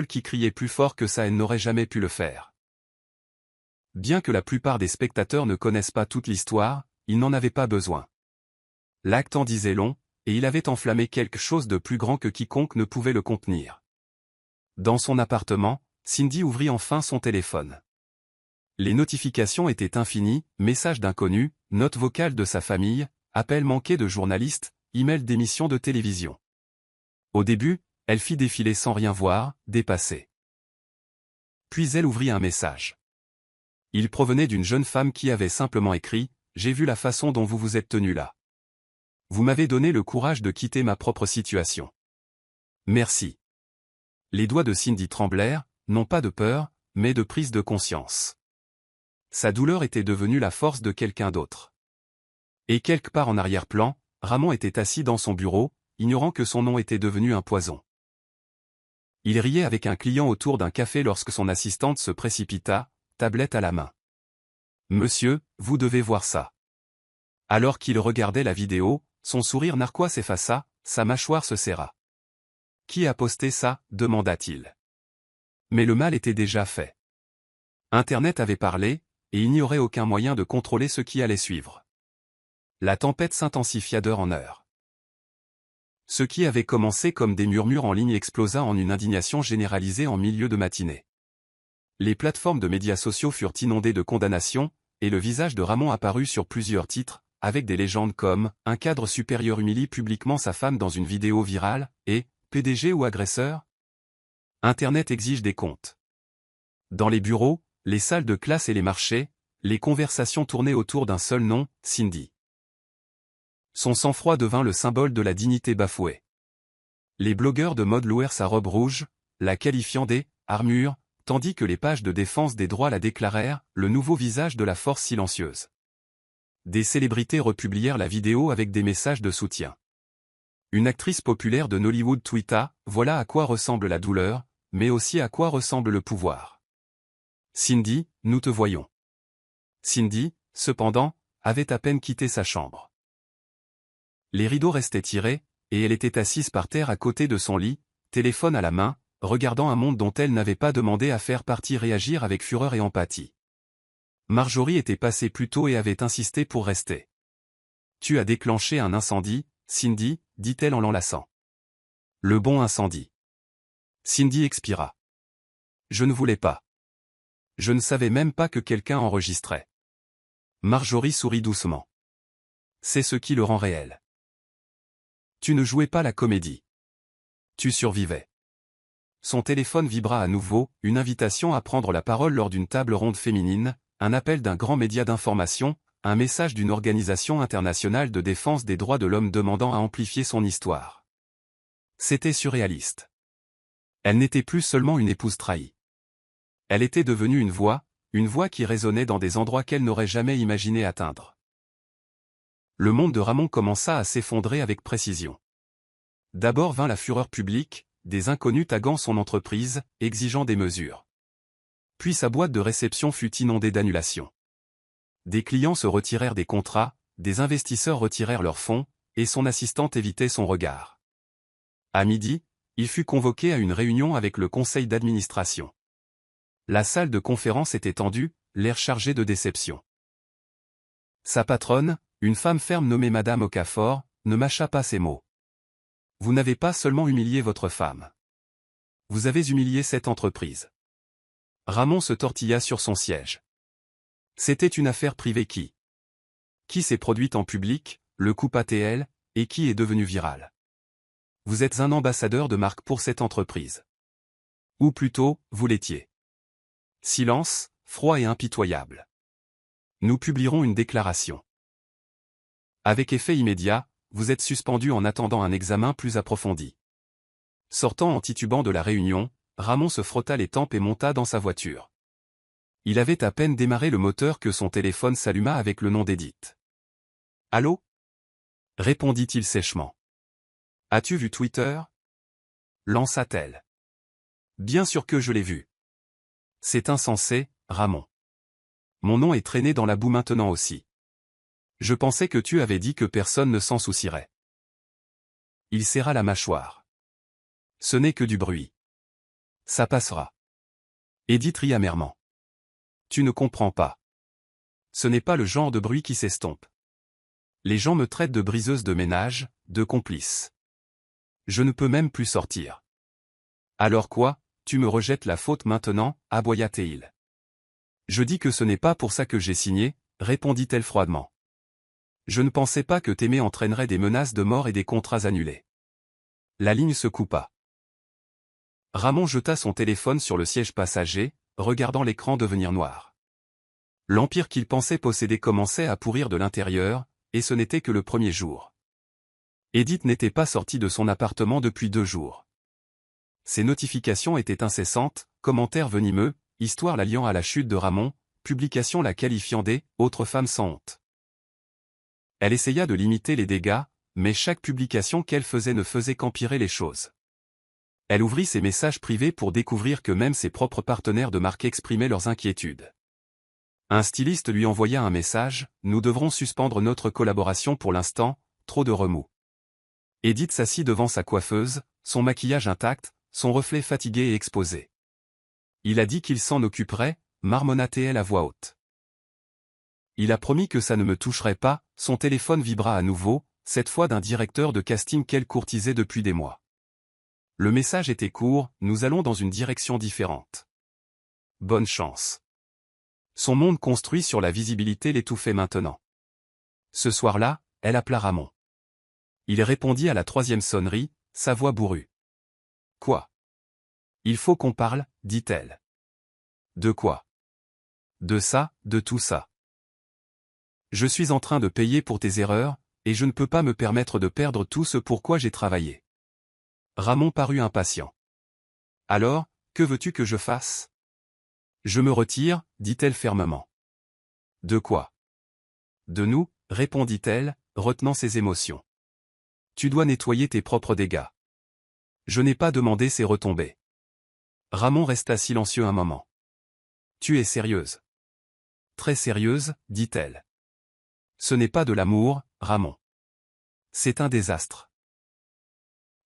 qui criait plus fort que ça elle n'aurait jamais pu le faire. Bien que la plupart des spectateurs ne connaissent pas toute l'histoire, ils n'en avaient pas besoin. L'acte en disait long, et il avait enflammé quelque chose de plus grand que quiconque ne pouvait le contenir. Dans son appartement, Cindy ouvrit enfin son téléphone. Les notifications étaient infinies, messages d'inconnus, notes vocales de sa famille, appels manqués de journalistes, emails d'émissions de télévision. Au début, elle fit défiler sans rien voir, dépassée. Puis elle ouvrit un message. Il provenait d'une jeune femme qui avait simplement écrit « J'ai vu la façon dont vous vous êtes tenu là. Vous m'avez donné le courage de quitter ma propre situation. Merci. » Les doigts de Cindy tremblèrent, non pas de peur, mais de prise de conscience. Sa douleur était devenue la force de quelqu'un d'autre. Et quelque part en arrière-plan, Ramon était assis dans son bureau, ignorant que son nom était devenu un poison. Il riait avec un client autour d'un café lorsque son assistante se précipita, tablette à la main. « Monsieur, vous devez voir ça. » Alors qu'il regardait la vidéo, son sourire narquois s'effaça, sa mâchoire se serra. « Qui a posté ça » demanda-t-il. Mais le mal était déjà fait. Internet avait parlé, et il n'y aurait aucun moyen de contrôler ce qui allait suivre. La tempête s'intensifia d'heure en heure. Ce qui avait commencé comme des murmures en ligne explosa en une indignation généralisée en milieu de matinée. Les plateformes de médias sociaux furent inondées de condamnations, et le visage de Ramon apparut sur plusieurs titres, avec des légendes comme « Un cadre supérieur humilie publiquement sa femme dans une vidéo virale » et « PDG ou agresseur ?» Internet exige des comptes. Dans les bureaux, les salles de classe et les marchés, les conversations tournaient autour d'un seul nom, Cindy. Son sang-froid devint le symbole de la dignité bafouée. Les blogueurs de mode louèrent sa robe rouge, la qualifiant d'« armure », tandis que les pages de défense des droits la déclarèrent « le nouveau visage de la force silencieuse ». Des célébrités republièrent la vidéo avec des messages de soutien. Une actrice populaire de Nollywood tweeta « Voilà à quoi ressemble la douleur, mais aussi à quoi ressemble le pouvoir. Cindy, nous te voyons. » Cindy, cependant, avait à peine quitté sa chambre. Les rideaux restaient tirés, et elle était assise par terre à côté de son lit, téléphone à la main, regardant un monde dont elle n'avait pas demandé à faire partie réagir avec fureur et empathie. Marjorie était passée plus tôt et avait insisté pour rester. « Tu as déclenché un incendie, Cindy » dit-elle en l'enlaçant. « Le bon incendie. » Cindy expira. « Je ne voulais pas. Je ne savais même pas que quelqu'un enregistrait. » Marjorie sourit doucement. « C'est ce qui le rend réel. Tu ne jouais pas la comédie. Tu survivais. son téléphone vibra à nouveau, une invitation à prendre la parole lors d'une table ronde féminine, un appel d'un grand média d'information, un message d'une organisation internationale de défense des droits de l'homme demandant à amplifier son histoire. C'était surréaliste. Elle n'était plus seulement une épouse trahie. Elle était devenue une voix qui résonnait dans des endroits qu'elle n'aurait jamais imaginé atteindre. Le monde de Ramon commença à s'effondrer avec précision. D'abord vint la fureur publique, des inconnus taguant son entreprise, exigeant des mesures. Puis sa boîte de réception fut inondée d'annulations. Des clients se retirèrent des contrats, des investisseurs retirèrent leurs fonds, et son assistante évitait son regard. À midi, il fut convoqué à une réunion avec le conseil d'administration. La salle de conférence était tendue, l'air chargé de déception. Sa patronne, une femme ferme nommée Madame Okafor, ne mâcha pas ses mots. « Vous n'avez pas seulement humilié votre femme. Vous avez humilié cette entreprise. » Ramon se tortilla sur son siège. C'était une affaire privée qui s'est produite en public, le coupe ATL, et qui est devenue virale. Vous êtes un ambassadeur de marque pour cette entreprise. Ou plutôt, vous l'étiez. Silence, froid et impitoyable. Nous publierons une déclaration. Avec effet immédiat, vous êtes suspendu en attendant un examen plus approfondi. Sortant en titubant de la réunion, Ramon se frotta les tempes et monta dans sa voiture. Il avait à peine démarré le moteur que son téléphone s'alluma avec le nom d'Edith. « Allô » répondit-il sèchement. « As-tu vu Twitter » lança-t-elle. « Bien sûr que je l'ai vu. C'est insensé, Ramon. Mon nom est traîné dans la boue maintenant aussi. Je pensais que tu avais dit que personne ne s'en soucierait. » Il serra la mâchoire. « Ce n'est que du bruit. Ça passera. » Edith rit amèrement. « Tu ne comprends pas. Ce n'est pas le genre de bruit qui s'estompe. Les gens me traitent de briseuse de ménage, de complice. Je ne peux même plus sortir. »« Alors quoi, tu me rejettes la faute maintenant » aboya-t-il. « Je dis que ce n'est pas pour ça que j'ai signé, » répondit-elle froidement. « Je ne pensais pas que t'aimer entraînerait des menaces de mort et des contrats annulés. » La ligne se coupa. Ramon jeta son téléphone sur le siège passager, regardant l'écran devenir noir. L'empire qu'il pensait posséder commençait à pourrir de l'intérieur, et ce n'était que le premier jour. Edith n'était pas sortie de son appartement depuis 2 jours. Ses notifications étaient incessantes, commentaires venimeux, histoire la liant à la chute de Ramon, publication la qualifiant d'« autre femme sans honte ». Elle essaya de limiter les dégâts, mais chaque publication qu'elle faisait ne faisait qu'empirer les choses. Elle ouvrit ses messages privés pour découvrir que même ses propres partenaires de marque exprimaient leurs inquiétudes. Un styliste lui envoya un message, « Nous devrons suspendre notre collaboration pour l'instant, trop de remous. » Edith s'assit devant sa coiffeuse, son maquillage intact, son reflet fatigué et exposé. « Il a dit qu'il s'en occuperait » marmonna-t-elle à voix haute. « Il a promis que ça ne me toucherait pas » Son téléphone vibra à nouveau, cette fois d'un directeur de casting qu'elle courtisait depuis des mois. Le message était court, « Nous allons dans une direction différente. Bonne chance. » Son monde construit sur la visibilité l'étouffait maintenant. Ce soir-là, elle appela Ramon. Il répondit à la 3e sonnerie, sa voix bourrue. « Quoi ? Il faut qu'on parle, dit-elle. « De quoi ? De ça, de tout ça. Je suis en train de payer pour tes erreurs, et je ne peux pas me permettre de perdre tout ce pour quoi j'ai travaillé. » Ramon parut impatient. « Alors, que veux-tu que je fasse ? » « Je me retire, dit-elle fermement. « De quoi ? De nous, répondit-elle, retenant ses émotions. Tu dois nettoyer tes propres dégâts. Je n'ai pas demandé ces retombées. Ramon resta silencieux un moment. Tu es sérieuse ? Très sérieuse, dit-elle. Ce n'est pas de l'amour, Ramon. C'est un désastre.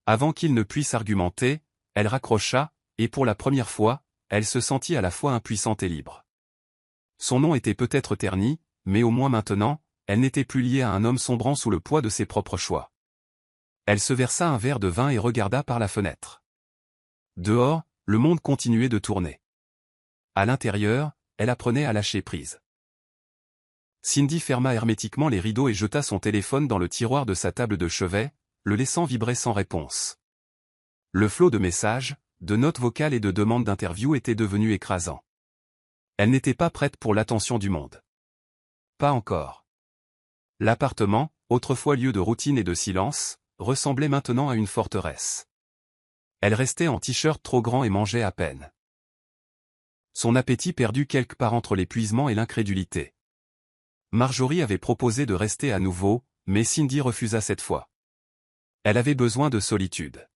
Avant qu'il ne puisse argumenter, elle raccrocha, et pour la première fois, elle se sentit à la fois impuissante et libre. Son nom était peut-être terni, mais au moins maintenant, elle n'était plus liée à un homme sombrant sous le poids de ses propres choix. Elle se versa un verre de vin et regarda par la fenêtre. Dehors, le monde continuait de tourner. À l'intérieur, elle apprenait à lâcher prise. Cindy ferma hermétiquement les rideaux et jeta son téléphone dans le tiroir de sa table de chevet, le laissant vibrer sans réponse. Le flot de messages, de notes vocales et de demandes d'interview était devenu écrasant. Elle n'était pas prête pour l'attention du monde. Pas encore. L'appartement, autrefois lieu de routine et de silence, ressemblait maintenant à une forteresse. Elle restait en t-shirt trop grand et mangeait à peine. Son appétit perdu quelque part entre l'épuisement et l'incrédulité. Marjorie avait proposé de rester à nouveau, mais Cindy refusa cette fois. Elle avait besoin de solitude.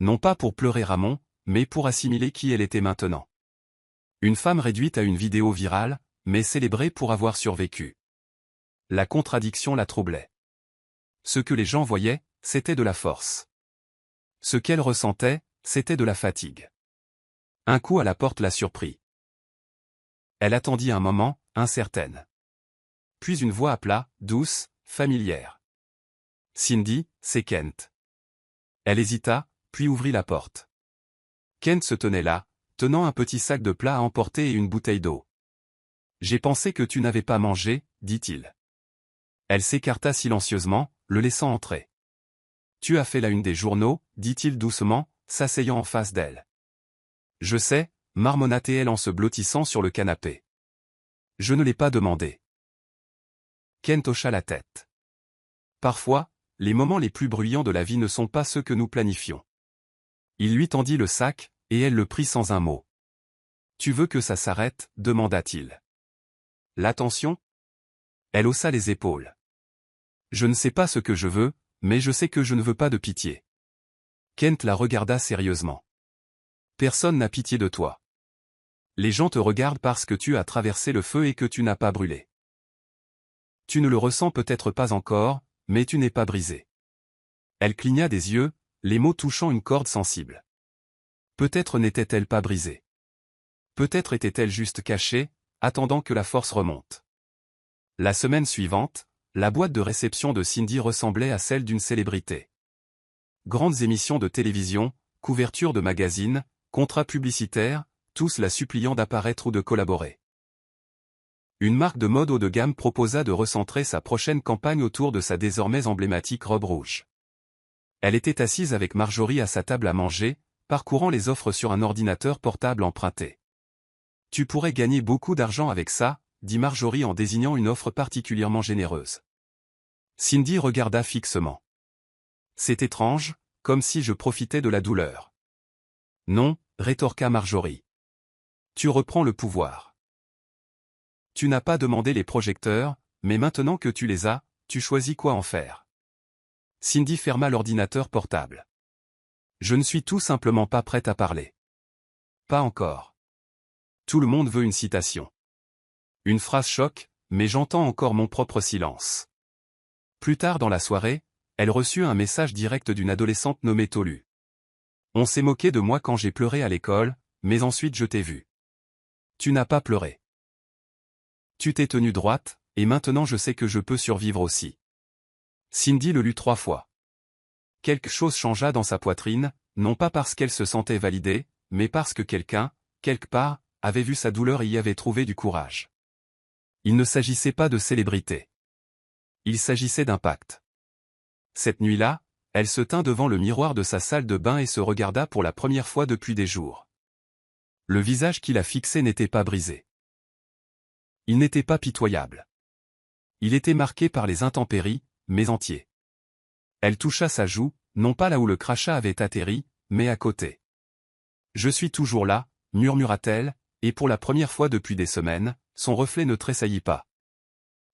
Non pas pour pleurer Ramon, mais pour assimiler qui elle était maintenant. Une femme réduite à une vidéo virale, mais célébrée pour avoir survécu. La contradiction la troublait. Ce que les gens voyaient, c'était de la force. Ce qu'elle ressentait, c'était de la fatigue. Un coup à la porte la surprit. Elle attendit un moment, incertaine. Puis une voix appela, douce, familière. « Cindy, c'est Kent. » Elle hésita, puis ouvrit la porte. Kent se tenait là, tenant un petit sac de plats à emporter et une bouteille d'eau. « J'ai pensé que tu n'avais pas mangé, » dit-il. Elle s'écarta silencieusement, le laissant entrer. « Tu as fait la une des journaux, » dit-il doucement, s'asseyant en face d'elle. « Je sais, » marmonna-t-elle en se blottissant sur le canapé. « Je ne l'ai pas demandé. » Kent hocha la tête. Parfois, les moments les plus bruyants de la vie ne sont pas ceux que nous planifions. Il lui tendit le sac, et elle le prit sans un mot. « Tu veux que ça s'arrête » demanda-t-il. « L'attention » Elle haussa les épaules. « Je ne sais pas ce que je veux, mais je sais que je ne veux pas de pitié. » Kent la regarda sérieusement. « Personne n'a pitié de toi. Les gens te regardent parce que tu as traversé le feu et que tu n'as pas brûlé. Tu ne le ressens peut-être pas encore, mais tu n'es pas brisé. » Elle cligna des yeux, les mots touchant une corde sensible. Peut-être n'était-elle pas brisée. Peut-être était-elle juste cachée, attendant que la force remonte. La semaine suivante, la boîte de réception de Cindy ressemblait à celle d'une célébrité. Grandes émissions de télévision, couvertures de magazines, contrats publicitaires, tous la suppliant d'apparaître ou de collaborer. Une marque de mode haut de gamme proposa de recentrer sa prochaine campagne autour de sa désormais emblématique robe rouge. Elle était assise avec Marjorie à sa table à manger, parcourant les offres sur un ordinateur portable emprunté. « Tu pourrais gagner beaucoup d'argent avec ça », dit Marjorie en désignant une offre particulièrement généreuse. Cindy regarda fixement. « C'est étrange, comme si je profitais de la douleur. »« Non », rétorqua Marjorie. « Tu reprends le pouvoir. Tu n'as pas demandé les projecteurs, mais maintenant que tu les as, tu choisis quoi en faire. » Cindy ferma l'ordinateur portable. « Je ne suis tout simplement pas prête à parler. »« Pas encore. Tout le monde veut une citation. Une phrase choque, mais j'entends encore mon propre silence. » Plus tard dans la soirée, elle reçut un message direct d'une adolescente nommée Tolu. « On s'est moqué de moi quand j'ai pleuré à l'école, mais ensuite je t'ai vu. Tu n'as pas pleuré. Tu t'es tenue droite, et maintenant je sais que je peux survivre aussi. » Cindy le lut 3 fois. Quelque chose changea dans sa poitrine, non pas parce qu'elle se sentait validée, mais parce que quelqu'un, quelque part, avait vu sa douleur et y avait trouvé du courage. Il ne s'agissait pas de célébrité. Il s'agissait d'un pacte. Cette nuit-là, elle se tint devant le miroir de sa salle de bain et se regarda pour la première fois depuis des jours. Le visage qui la fixait n'était pas brisé. Il n'était pas pitoyable. Il était marqué par les intempéries, mais entier. Elle toucha sa joue, non pas là où le crachat avait atterri, mais à côté. « Je suis toujours là », murmura-t-elle, et pour la première fois depuis des semaines, son reflet ne tressaillit pas.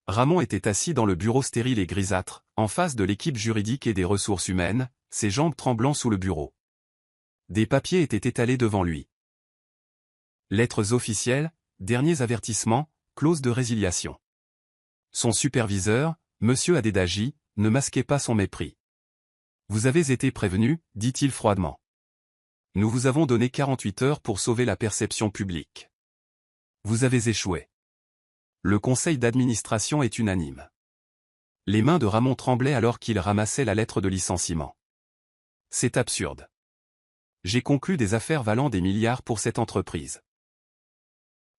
Ramon était assis dans le bureau stérile et grisâtre, en face de l'équipe juridique et des ressources humaines, ses jambes tremblant sous le bureau. Des papiers étaient étalés devant lui. Lettres officielles, derniers avertissements, clause de résiliation. Son superviseur, M. Adedaji, ne masquait pas son mépris. « Vous avez été prévenu, dit-il froidement. Nous vous avons donné 48 heures pour sauver la perception publique. Vous avez échoué. Le conseil d'administration est unanime. » Les mains de Ramon tremblaient alors qu'il ramassait la lettre de licenciement. « C'est absurde. J'ai conclu des affaires valant des milliards pour cette entreprise. »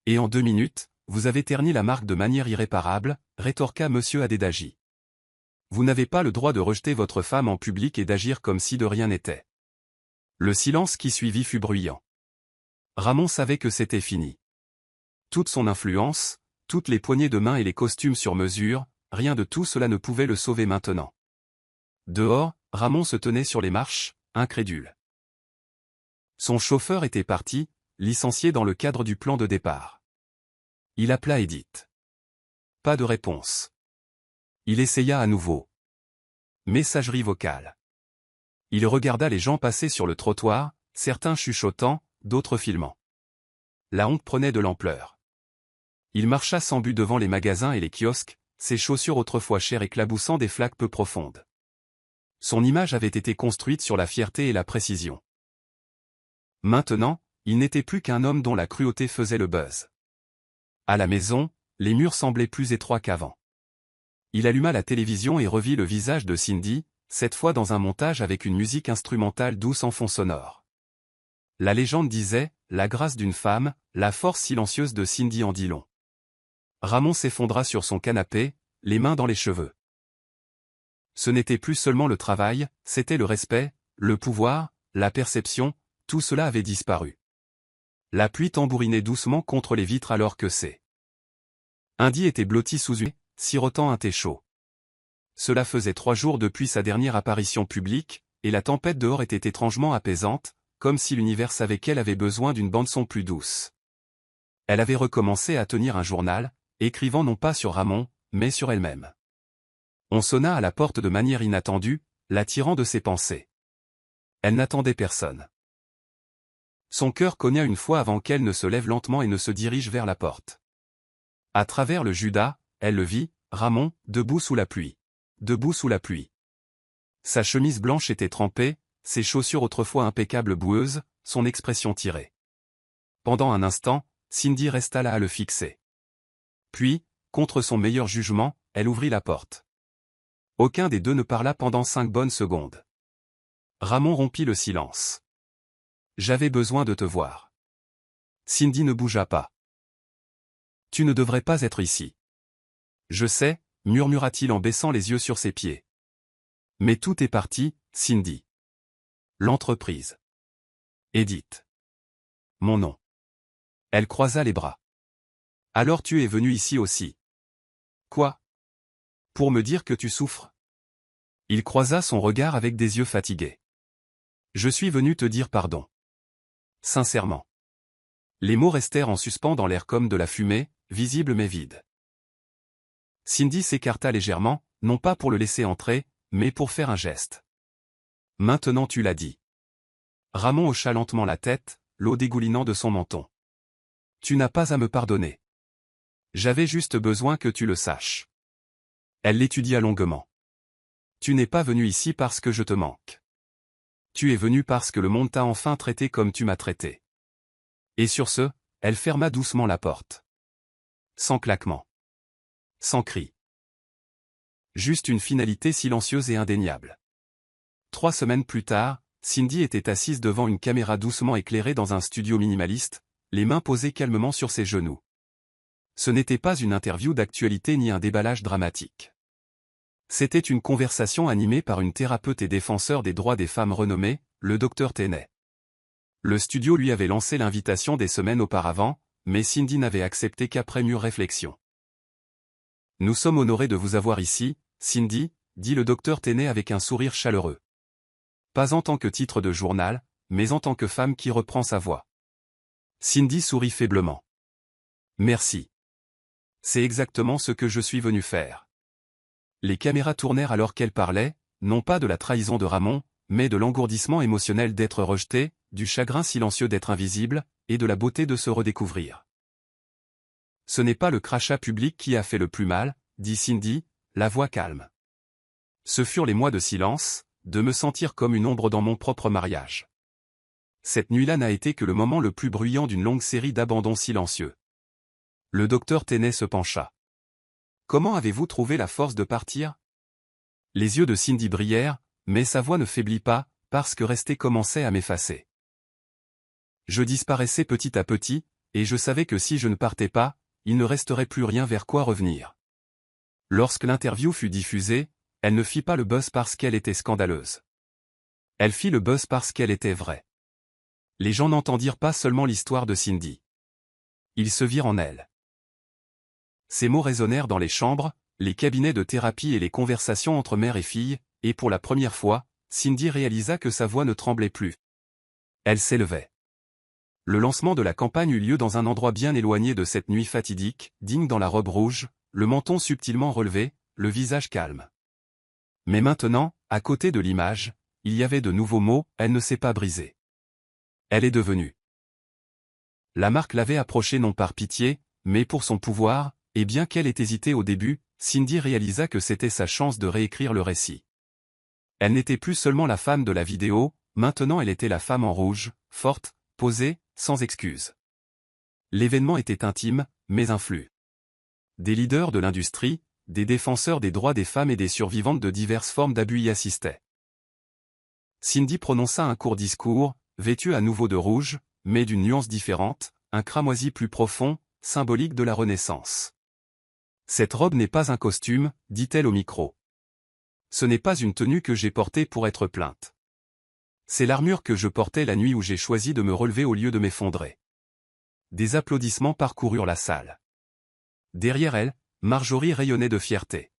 « Et en 2 minutes, vous avez terni la marque de manière irréparable, » rétorqua M. Adedaji. « Vous n'avez pas le droit de rejeter votre femme en public et d'agir comme si de rien n'était. Le silence qui suivit fut bruyant. Ramon savait que c'était fini. Toute son influence, toutes les poignées de main et les costumes sur mesure, rien de tout cela ne pouvait le sauver maintenant. Dehors, Ramon se tenait sur les marches, incrédule. Son chauffeur était parti, licencié dans le cadre du plan de départ. Il appela Edith. Pas de réponse. Il essaya à nouveau. Messagerie vocale. Il regarda les gens passer sur le trottoir, certains chuchotant, d'autres filmant. La honte prenait de l'ampleur. Il marcha sans but devant les magasins et les kiosques, ses chaussures autrefois chères éclaboussant des flaques peu profondes. Son image avait été construite sur la fierté et la précision. Maintenant, il n'était plus qu'un homme dont la cruauté faisait le buzz. À la maison, les murs semblaient plus étroits qu'avant. Il alluma la télévision et revit le visage de Cindy, cette fois dans un montage avec une musique instrumentale douce en fond sonore. La légende disait, la grâce d'une femme, la force silencieuse de Cindy en dit long. Ramon s'effondra sur son canapé, les mains dans les cheveux. Ce n'était plus seulement le travail, c'était le respect, le pouvoir, la perception, tout cela avait disparu. La pluie tambourinait doucement contre les vitres alors que Indy était blotti sous une sirotant un thé chaud. Cela faisait 3 jours depuis sa dernière apparition publique, et la tempête dehors était étrangement apaisante, comme si l'univers savait qu'elle avait besoin d'une bande-son plus douce. Elle avait recommencé à tenir un journal, écrivant non pas sur Ramon, mais sur elle-même. On sonna à la porte de manière inattendue, l'attirant de ses pensées. Elle n'attendait personne. Son cœur cogna une fois avant qu'elle ne se lève lentement et ne se dirige vers la porte. À travers le Judas, elle le vit, Ramon, debout sous la pluie. Debout sous la pluie. Sa chemise blanche était trempée, ses chaussures autrefois impeccables boueuses, son expression tirée. Pendant un instant, Cindy resta là à le fixer. Puis, contre son meilleur jugement, elle ouvrit la porte. Aucun des deux ne parla pendant 5 bonnes secondes. Ramon rompit le silence. « J'avais besoin de te voir. » Cindy ne bougea pas. « Tu ne devrais pas être ici. »« Je sais, » murmura-t-il en baissant les yeux sur ses pieds. « Mais tout est parti, Cindy. » L'entreprise. Edith. Mon nom. Elle croisa les bras. « Alors tu es venu ici aussi. »« Quoi ? Pour me dire que tu souffres ?» Il croisa son regard avec des yeux fatigués. « Je suis venu te dire pardon. Sincèrement. » Les mots restèrent en suspens dans l'air comme de la fumée, visible mais vide. Cindy s'écarta légèrement, non pas pour le laisser entrer, mais pour faire un geste. « Maintenant tu l'as dit. » Ramon hocha lentement la tête, l'eau dégoulinant de son menton. « Tu n'as pas à me pardonner. J'avais juste besoin que tu le saches. » Elle l'étudia longuement. « Tu n'es pas venu ici parce que je te manque. Tu es venu parce que le monde t'a enfin traité comme tu m'as traité. » Et sur ce, elle ferma doucement la porte. Sans claquement. Sans cri. Juste une finalité silencieuse et indéniable. 3 semaines plus tard, Cindy était assise devant une caméra doucement éclairée dans un studio minimaliste, les mains posées calmement sur ses genoux. Ce n'était pas une interview d'actualité ni un déballage dramatique. C'était une conversation animée par une thérapeute et défenseur des droits des femmes renommée, le Dr Tenney. Le studio lui avait lancé l'invitation des semaines auparavant, mais Cindy n'avait accepté qu'après mûre réflexion. « Nous sommes honorés de vous avoir ici, Cindy, » dit le Dr Tenney avec un sourire chaleureux. Pas en tant que titre de journal, mais en tant que femme qui reprend sa voix. Cindy sourit faiblement. « Merci. C'est exactement ce que je suis venu faire. » Les caméras tournèrent alors qu'elle parlait, non pas de la trahison de Ramon, mais de l'engourdissement émotionnel d'être rejetée, du chagrin silencieux d'être invisible, et de la beauté de se redécouvrir. « Ce n'est pas le crachat public qui a fait le plus mal, » dit Cindy, la voix calme. « Ce furent les mois de silence, de me sentir comme une ombre dans mon propre mariage. Cette nuit-là n'a été que le moment le plus bruyant d'une longue série d'abandons silencieux. » Le docteur Tenney se pencha. « Comment avez-vous trouvé la force de partir ?» Les yeux de Cindy brillèrent, mais sa voix ne faiblit pas, parce que rester commençait à m'effacer. Je disparaissais petit à petit, et je savais que si je ne partais pas, il ne resterait plus rien vers quoi revenir. Lorsque l'interview fut diffusée, elle ne fit pas le buzz parce qu'elle était scandaleuse. Elle fit le buzz parce qu'elle était vraie. Les gens n'entendirent pas seulement l'histoire de Cindy. Ils se virent en elle. Ces mots résonnèrent dans les chambres, les cabinets de thérapie et les conversations entre mère et fille, et pour la première fois, Cindy réalisa que sa voix ne tremblait plus. Elle s'élevait. Le lancement de la campagne eut lieu dans un endroit bien éloigné de cette nuit fatidique, digne dans la robe rouge, le menton subtilement relevé, le visage calme. Mais maintenant, à côté de l'image, il y avait de nouveaux mots, elle ne s'est pas brisée. Elle est devenue. La marque l'avait approchée non par pitié, mais pour son pouvoir, et bien qu'elle ait hésité au début, Cindy réalisa que c'était sa chance de réécrire le récit. Elle n'était plus seulement la femme de la vidéo, maintenant elle était la femme en rouge, forte, posée, sans excuse. L'événement était intime, mais influe. Des leaders de l'industrie, des défenseurs des droits des femmes et des survivantes de diverses formes d'abus y assistaient. Cindy prononça un court discours, vêtue à nouveau de rouge, mais d'une nuance différente, un cramoisi plus profond, symbolique de la Renaissance. Cette robe n'est pas un costume, dit-elle au micro. Ce n'est pas une tenue que j'ai portée pour être plainte. C'est l'armure que je portais la nuit où j'ai choisi de me relever au lieu de m'effondrer. Des applaudissements parcoururent la salle. Derrière elle, Marjorie rayonnait de fierté.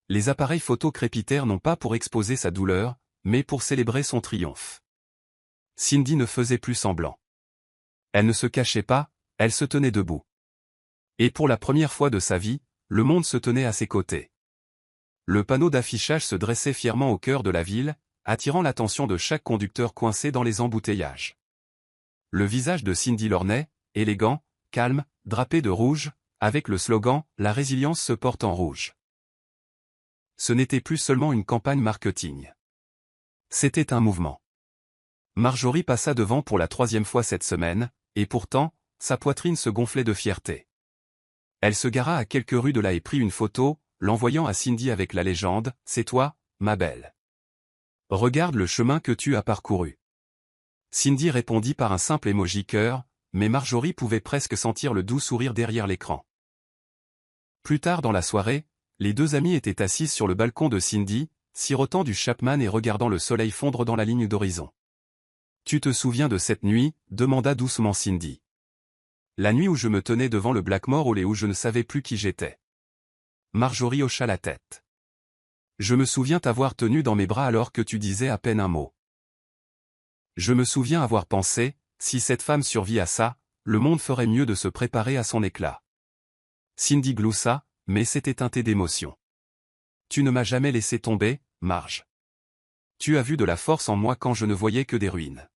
Les appareils photo crépitèrent non pas pour exposer sa douleur, mais pour célébrer son triomphe. Cindy ne faisait plus semblant. Elle ne se cachait pas, elle se tenait debout. Et pour la première fois de sa vie, le monde se tenait à ses côtés. Le panneau d'affichage se dressait fièrement au cœur de la ville, attirant l'attention de chaque conducteur coincé dans les embouteillages. Le visage de Cindy l'ornait, élégant, calme, drapé de rouge, avec le slogan « La résilience se porte en rouge ». Ce n'était plus seulement une campagne marketing. C'était un mouvement. Marjorie passa devant pour la 3e fois cette semaine, et pourtant, sa poitrine se gonflait de fierté. Elle se gara à quelques rues de là et prit une photo, l'envoyant à Cindy avec la légende « C'est toi, ma belle. Regarde le chemin que tu as parcouru. » Cindy répondit par un simple emoji cœur, mais Marjorie pouvait presque sentir le doux sourire derrière l'écran. Plus tard dans la soirée, les deux amies étaient assises sur le balcon de Cindy, sirotant du Chapman et regardant le soleil fondre dans la ligne d'horizon. « Tu te souviens de cette nuit ?» demanda doucement Cindy. « La nuit où je me tenais devant le Blackmore Hall et où je ne savais plus qui j'étais. » Marjorie hocha la tête. « Je me souviens t'avoir tenu dans mes bras alors que tu disais à peine un mot. Je me souviens avoir pensé, si cette femme survit à ça, le monde ferait mieux de se préparer à son éclat. » Cindy gloussa, mais c'était teinté d'émotion. « Tu ne m'as jamais laissé tomber, Marge. Tu as vu de la force en moi quand je ne voyais que des ruines.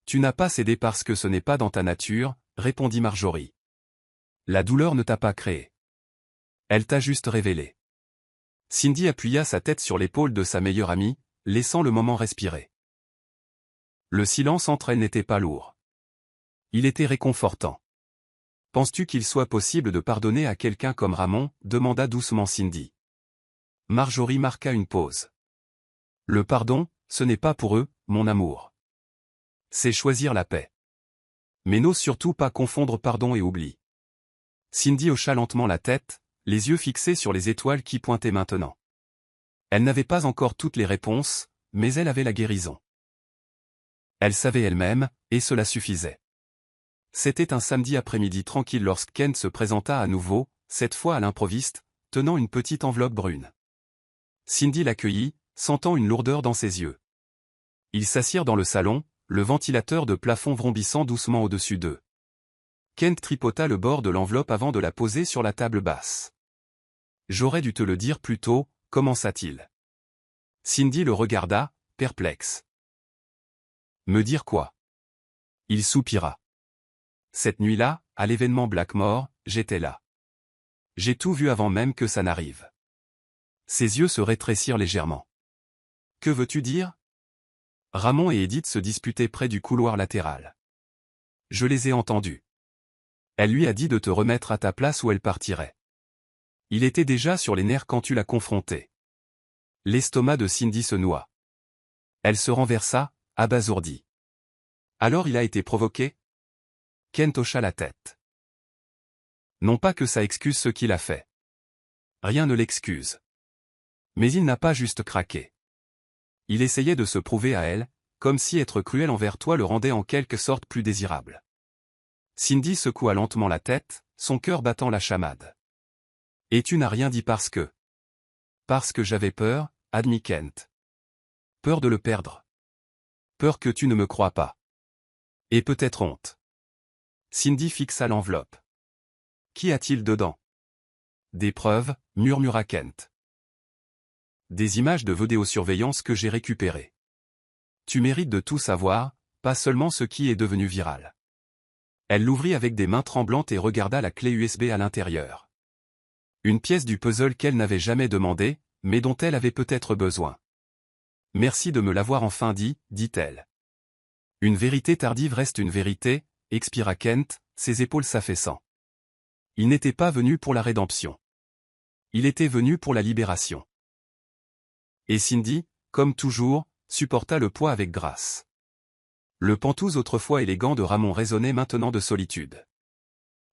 Tu n'as pas cédé parce que ce n'est pas dans ta nature, répondit Marjorie. La douleur ne t'a pas créé. Elle t'a juste révélé. » Cindy appuya sa tête sur l'épaule de sa meilleure amie, laissant le moment respirer. Le silence entre elles n'était pas lourd. Il était réconfortant. « Penses-tu qu'il soit possible de pardonner à quelqu'un comme Ramon ?» demanda doucement Cindy. Marjorie marqua une pause. « Le pardon, ce n'est pas pour eux, mon amour. C'est choisir la paix. Mais n'ose surtout pas confondre pardon et oubli. » Cindy hocha lentement la tête, les yeux fixés sur les étoiles qui pointaient maintenant. Elle n'avait pas encore toutes les réponses, mais elle avait la guérison. Elle savait elle-même, et cela suffisait. C'était un samedi après-midi tranquille lorsque Kent se présenta à nouveau, cette fois à l'improviste, tenant une petite enveloppe brune. Cindy l'accueillit, sentant une lourdeur dans ses yeux. Ils s'assirent dans le salon, le ventilateur de plafond vrombissant doucement au-dessus d'eux. Kent tripota le bord de l'enveloppe avant de la poser sur la table basse. « J'aurais dû te le dire plus tôt » commença-t-il. Cindy le regarda, perplexe. « Me dire quoi ?» Il soupira. « Cette nuit-là, à l'événement Blackmore, j'étais là. J'ai tout vu avant même que ça n'arrive. » Ses yeux se rétrécirent légèrement. « Que veux-tu dire ?» Ramon et Edith se disputaient près du couloir latéral. « Je les ai entendus. Elle lui a dit de te remettre à ta place ou elle partirait. Il était déjà sur les nerfs quand tu l'as confronté. » L'estomac de Cindy se noua. Elle se renversa, abasourdie. « Alors il a été provoqué ?» Kent hocha la tête. « Non pas que ça excuse ce qu'il a fait. Rien ne l'excuse. Mais il n'a pas juste craqué. Il essayait de se prouver à elle, comme si être cruel envers toi le rendait en quelque sorte plus désirable. Cindy secoua lentement la tête, son cœur battant la chamade. Et tu n'as rien dit parce que... Parce que j'avais peur, admit Kent. Peur de le perdre. Peur que tu ne me crois pas. Et peut-être honte. Cindy fixa l'enveloppe. Qu'y a-t-il dedans? Des preuves, murmura Kent. Des images de vidéosurveillance que j'ai récupérées. Tu mérites de tout savoir, pas seulement ce qui est devenu viral. Elle l'ouvrit avec des mains tremblantes et regarda la clé USB à l'intérieur. Une pièce du puzzle qu'elle n'avait jamais demandé, mais dont elle avait peut-être besoin. Merci de me l'avoir enfin dit, dit-elle. Une vérité tardive reste une vérité, expira Kent, ses épaules s'affaissant. Il n'était pas venu pour la rédemption. Il était venu pour la libération. Et Cindy, comme toujours, supporta le poids avec grâce. Le pantouse autrefois élégant de Ramon résonnait maintenant de solitude.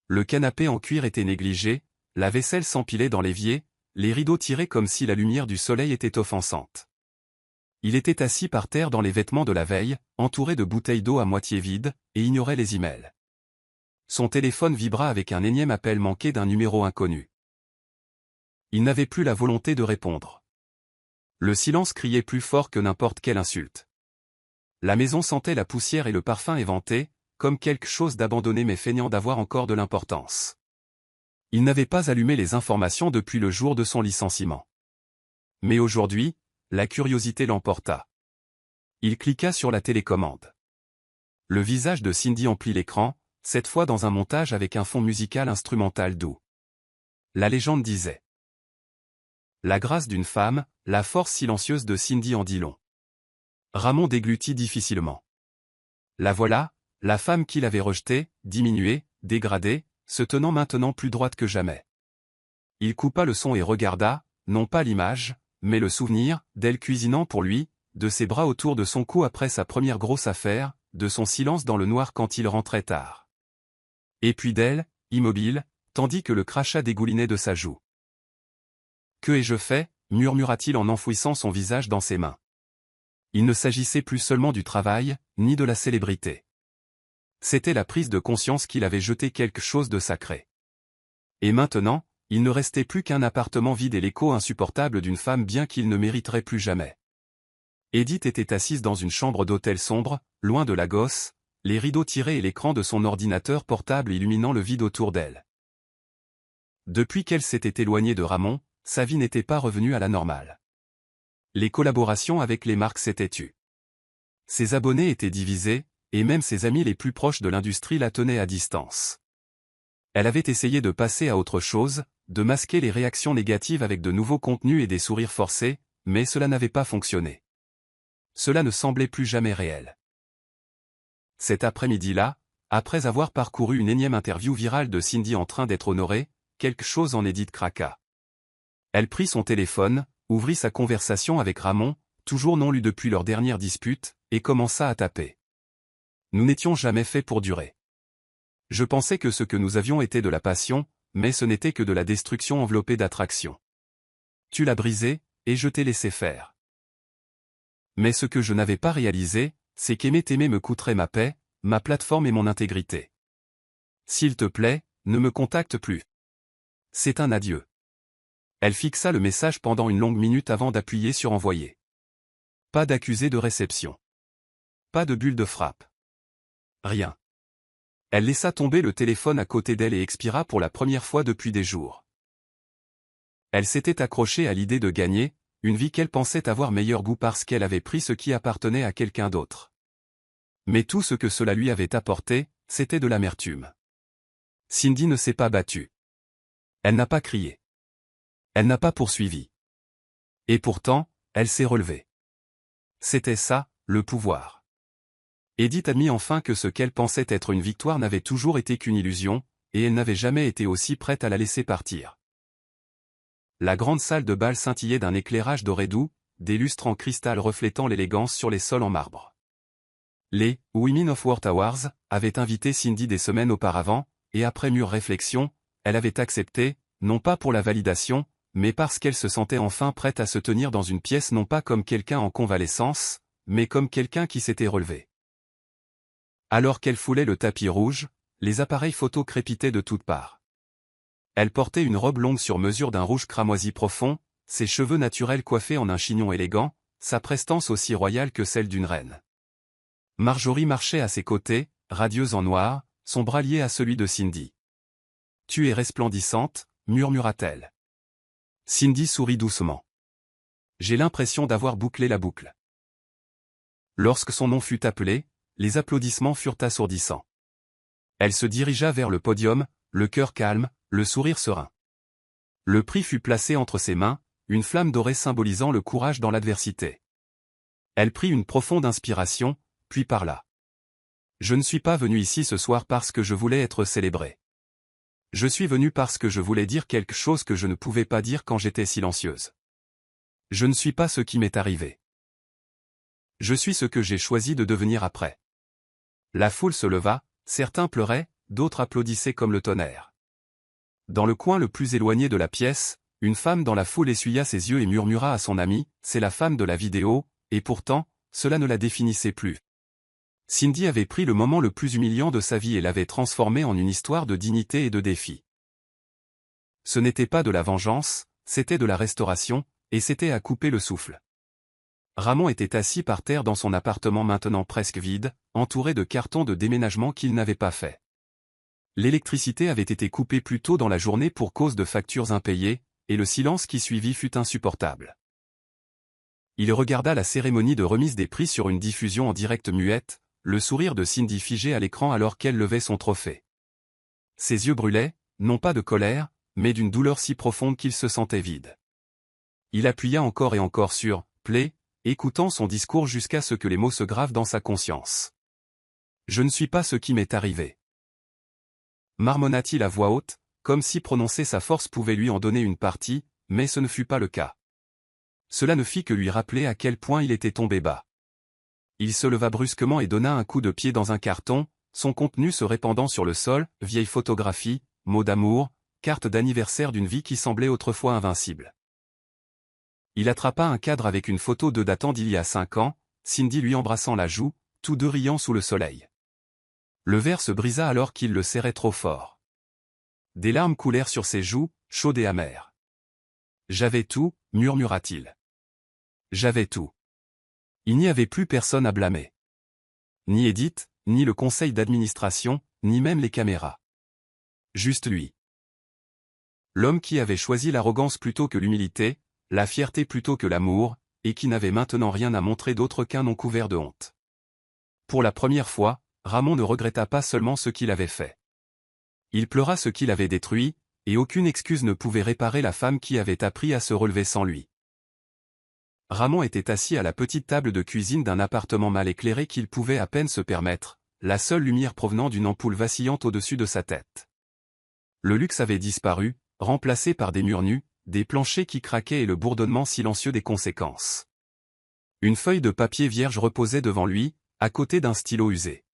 Le canapé en cuir était négligé, la vaisselle s'empilait dans l'évier, les rideaux tirés comme si la lumière du soleil était offensante. Il était assis par terre dans les vêtements de la veille, entouré de bouteilles d'eau à moitié vides, et ignorait les emails. Son téléphone vibra avec un énième appel manqué d'un numéro inconnu. Il n'avait plus la volonté de répondre. Le silence criait plus fort que n'importe quelle insulte. La maison sentait la poussière et le parfum éventé, comme quelque chose d'abandonné mais feignant d'avoir encore de l'importance. Il n'avait pas allumé les informations depuis le jour de son licenciement. Mais aujourd'hui, la curiosité l'emporta. Il cliqua sur la télécommande. Le visage de Cindy emplit l'écran, cette fois dans un montage avec un fond musical instrumental doux. La légende disait: la grâce d'une femme, la force silencieuse de Cindy en dit long. Ramon déglutit difficilement. La voilà, la femme qu'il avait rejetée, diminuée, dégradée, se tenant maintenant plus droite que jamais. Il coupa le son et regarda, non pas l'image, mais le souvenir, d'elle cuisinant pour lui, de ses bras autour de son cou après sa première grosse affaire, de son silence dans le noir quand il rentrait tard. Et puis d'elle, immobile, tandis que le crachat dégoulinait de sa joue. Que ai-je fait, murmura-t-il en enfouissant son visage dans ses mains. Il ne s'agissait plus seulement du travail, ni de la célébrité. C'était la prise de conscience qu'il avait jeté quelque chose de sacré. Et maintenant, il ne restait plus qu'un appartement vide et l'écho insupportable d'une femme bien qu'il ne mériterait plus jamais. Edith était assise dans une chambre d'hôtel sombre, loin de la gosse, les rideaux tirés et l'écran de son ordinateur portable illuminant le vide autour d'elle. Depuis qu'elle s'était éloignée de Ramon, sa vie n'était pas revenue à la normale. Les collaborations avec les marques s'étaient tues. Ses abonnés étaient divisés, et même ses amis les plus proches de l'industrie la tenaient à distance. Elle avait essayé de passer à autre chose, de masquer les réactions négatives avec de nouveaux contenus et des sourires forcés, mais cela n'avait pas fonctionné. Cela ne semblait plus jamais réel. Cet après-midi-là, après avoir parcouru une énième interview virale de Cindy en train d'être honorée, quelque chose en Edith craqua. Elle prit son téléphone, ouvrit sa conversation avec Ramon, toujours non lue depuis leur dernière dispute, et commença à taper. Nous n'étions jamais faits pour durer. Je pensais que ce que nous avions était de la passion, mais ce n'était que de la destruction enveloppée d'attraction. Tu l'as brisé, et je t'ai laissé faire. Mais ce que je n'avais pas réalisé, c'est t'aimer me coûterait ma paix, ma plateforme et mon intégrité. S'il te plaît, ne me contacte plus. C'est un adieu. Elle fixa le message pendant une longue minute avant d'appuyer sur envoyer. Pas d'accusé de réception. Pas de bulle de frappe. Rien. Elle laissa tomber le téléphone à côté d'elle et expira pour la première fois depuis des jours. Elle s'était accrochée à l'idée de gagner, une vie qu'elle pensait avoir meilleur goût parce qu'elle avait pris ce qui appartenait à quelqu'un d'autre. Mais tout ce que cela lui avait apporté, c'était de l'amertume. Cindy ne s'est pas battue. Elle n'a pas crié. Elle n'a pas poursuivi. Et pourtant, elle s'est relevée. C'était ça, le pouvoir. Edith admit enfin que ce qu'elle pensait être une victoire n'avait toujours été qu'une illusion, et elle n'avait jamais été aussi prête à la laisser partir. La grande salle de bal scintillait d'un éclairage doré doux, des lustres en cristal reflétant l'élégance sur les sols en marbre. Les Women of Worth Awards avaient invité Cindy des semaines auparavant, et après mûre réflexion, elle avait accepté, non pas pour la validation, mais parce qu'elle se sentait enfin prête à se tenir dans une pièce non pas comme quelqu'un en convalescence, mais comme quelqu'un qui s'était relevé. Alors qu'elle foulait le tapis rouge, les appareils photo crépitaient de toutes parts. Elle portait une robe longue sur mesure d'un rouge cramoisi profond, ses cheveux naturels coiffés en un chignon élégant, sa prestance aussi royale que celle d'une reine. Marjorie marchait à ses côtés, radieuse en noir, son bras lié à celui de Cindy. « Tu es resplendissante », murmura-t-elle. Cindy sourit doucement. « J'ai l'impression d'avoir bouclé la boucle. » Lorsque son nom fut appelé, les applaudissements furent assourdissants. Elle se dirigea vers le podium, le cœur calme, le sourire serein. Le prix fut placé entre ses mains, une flamme dorée symbolisant le courage dans l'adversité. Elle prit une profonde inspiration, puis parla. « Je ne suis pas venu ici ce soir parce que je voulais être célébrée. Je suis venu parce que je voulais dire quelque chose que je ne pouvais pas dire quand j'étais silencieuse. Je ne suis pas ce qui m'est arrivé. Je suis ce que j'ai choisi de devenir après. » La foule se leva, certains pleuraient, d'autres applaudissaient comme le tonnerre. Dans le coin le plus éloigné de la pièce, une femme dans la foule essuya ses yeux et murmura à son amie, « C'est la femme de la vidéo », et pourtant, cela ne la définissait plus. Cindy avait pris le moment le plus humiliant de sa vie et l'avait transformé en une histoire de dignité et de défi. Ce n'était pas de la vengeance, c'était de la restauration, et c'était à couper le souffle. Ramon était assis par terre dans son appartement maintenant presque vide, entouré de cartons de déménagement qu'il n'avait pas fait. L'électricité avait été coupée plus tôt dans la journée pour cause de factures impayées, et le silence qui suivit fut insupportable. Il regarda la cérémonie de remise des prix sur une diffusion en direct muette, le sourire de Cindy figé à l'écran alors qu'elle levait son trophée. Ses yeux brûlaient, non pas de colère, mais d'une douleur si profonde qu'il se sentait vide. Il appuya encore et encore sur « play », écoutant son discours jusqu'à ce que les mots se gravent dans sa conscience. « Je ne suis pas ce qui m'est arrivé. » Marmonna-t-il à voix haute, comme si prononcer sa force pouvait lui en donner une partie, mais ce ne fut pas le cas. Cela ne fit que lui rappeler à quel point il était tombé bas. Il se leva brusquement et donna un coup de pied dans un carton, son contenu se répandant sur le sol, vieille photographie, mots d'amour, carte d'anniversaire d'une vie qui semblait autrefois invincible. Il attrapa un cadre avec une photo d'eux datant d'il y a 5 ans, Cindy lui embrassant la joue, tous deux riant sous le soleil. Le verre se brisa alors qu'il le serrait trop fort. Des larmes coulèrent sur ses joues, chaudes et amères. « J'avais tout », murmura-t-il. « J'avais tout. » Il n'y avait plus personne à blâmer. Ni Edith, ni le conseil d'administration, ni même les caméras. Juste lui. L'homme qui avait choisi l'arrogance plutôt que l'humilité, la fierté plutôt que l'amour, et qui n'avait maintenant rien à montrer d'autre qu'un nom couvert de honte. Pour la première fois, Ramon ne regretta pas seulement ce qu'il avait fait. Il pleura ce qu'il avait détruit, et aucune excuse ne pouvait réparer la femme qui avait appris à se relever sans lui. Ramon était assis à la petite table de cuisine d'un appartement mal éclairé qu'il pouvait à peine se permettre, la seule lumière provenant d'une ampoule vacillante au-dessus de sa tête. Le luxe avait disparu, remplacé par des murs nus, des planchers qui craquaient et le bourdonnement silencieux des conséquences. Une feuille de papier vierge reposait devant lui, à côté d'un stylo usé.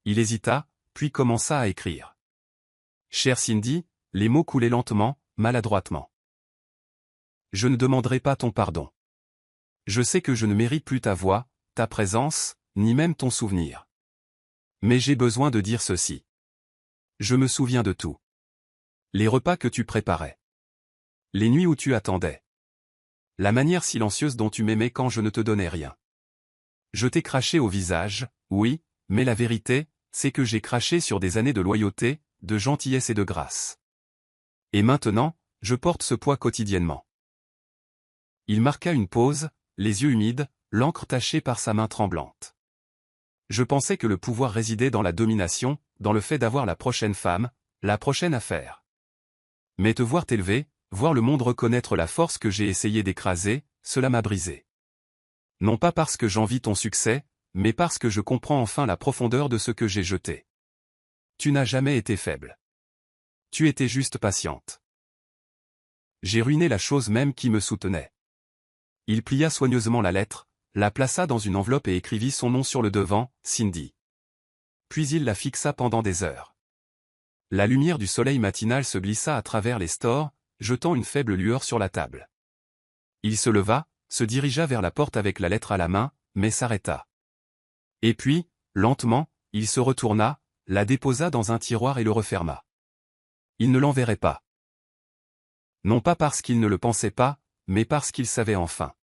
Il hésita, puis commença à écrire. « Chère Cindy », les mots coulaient lentement, maladroitement. « Je ne demanderai pas ton pardon. Je sais que je ne mérite plus ta voix, ta présence, ni même ton souvenir. Mais j'ai besoin de dire ceci. Je me souviens de tout. Les repas que tu préparais. Les nuits où tu attendais. La manière silencieuse dont tu m'aimais quand je ne te donnais rien. Je t'ai craché au visage, oui, mais la vérité, c'est que j'ai craché sur des années de loyauté, de gentillesse et de grâce. Et maintenant, je porte ce poids quotidiennement. » Il marqua une pause, les yeux humides, l'encre tachée par sa main tremblante. « Je pensais que le pouvoir résidait dans la domination, dans le fait d'avoir la prochaine femme, la prochaine affaire. Mais te voir t'élever, voir le monde reconnaître la force que j'ai essayé d'écraser, cela m'a brisé. Non pas parce que j'envie ton succès, mais parce que je comprends enfin la profondeur de ce que j'ai jeté. Tu n'as jamais été faible. Tu étais juste patiente. J'ai ruiné la chose même qui me soutenait. » Il plia soigneusement la lettre, la plaça dans une enveloppe et écrivit son nom sur le devant, Cindy. Puis il la fixa pendant des heures. La lumière du soleil matinal se glissa à travers les stores, jetant une faible lueur sur la table. Il se leva, se dirigea vers la porte avec la lettre à la main, mais s'arrêta. Et puis, lentement, il se retourna, la déposa dans un tiroir et le referma. Il ne l'enverrait pas. Non pas parce qu'il ne le pensait pas, mais parce qu'il savait enfin.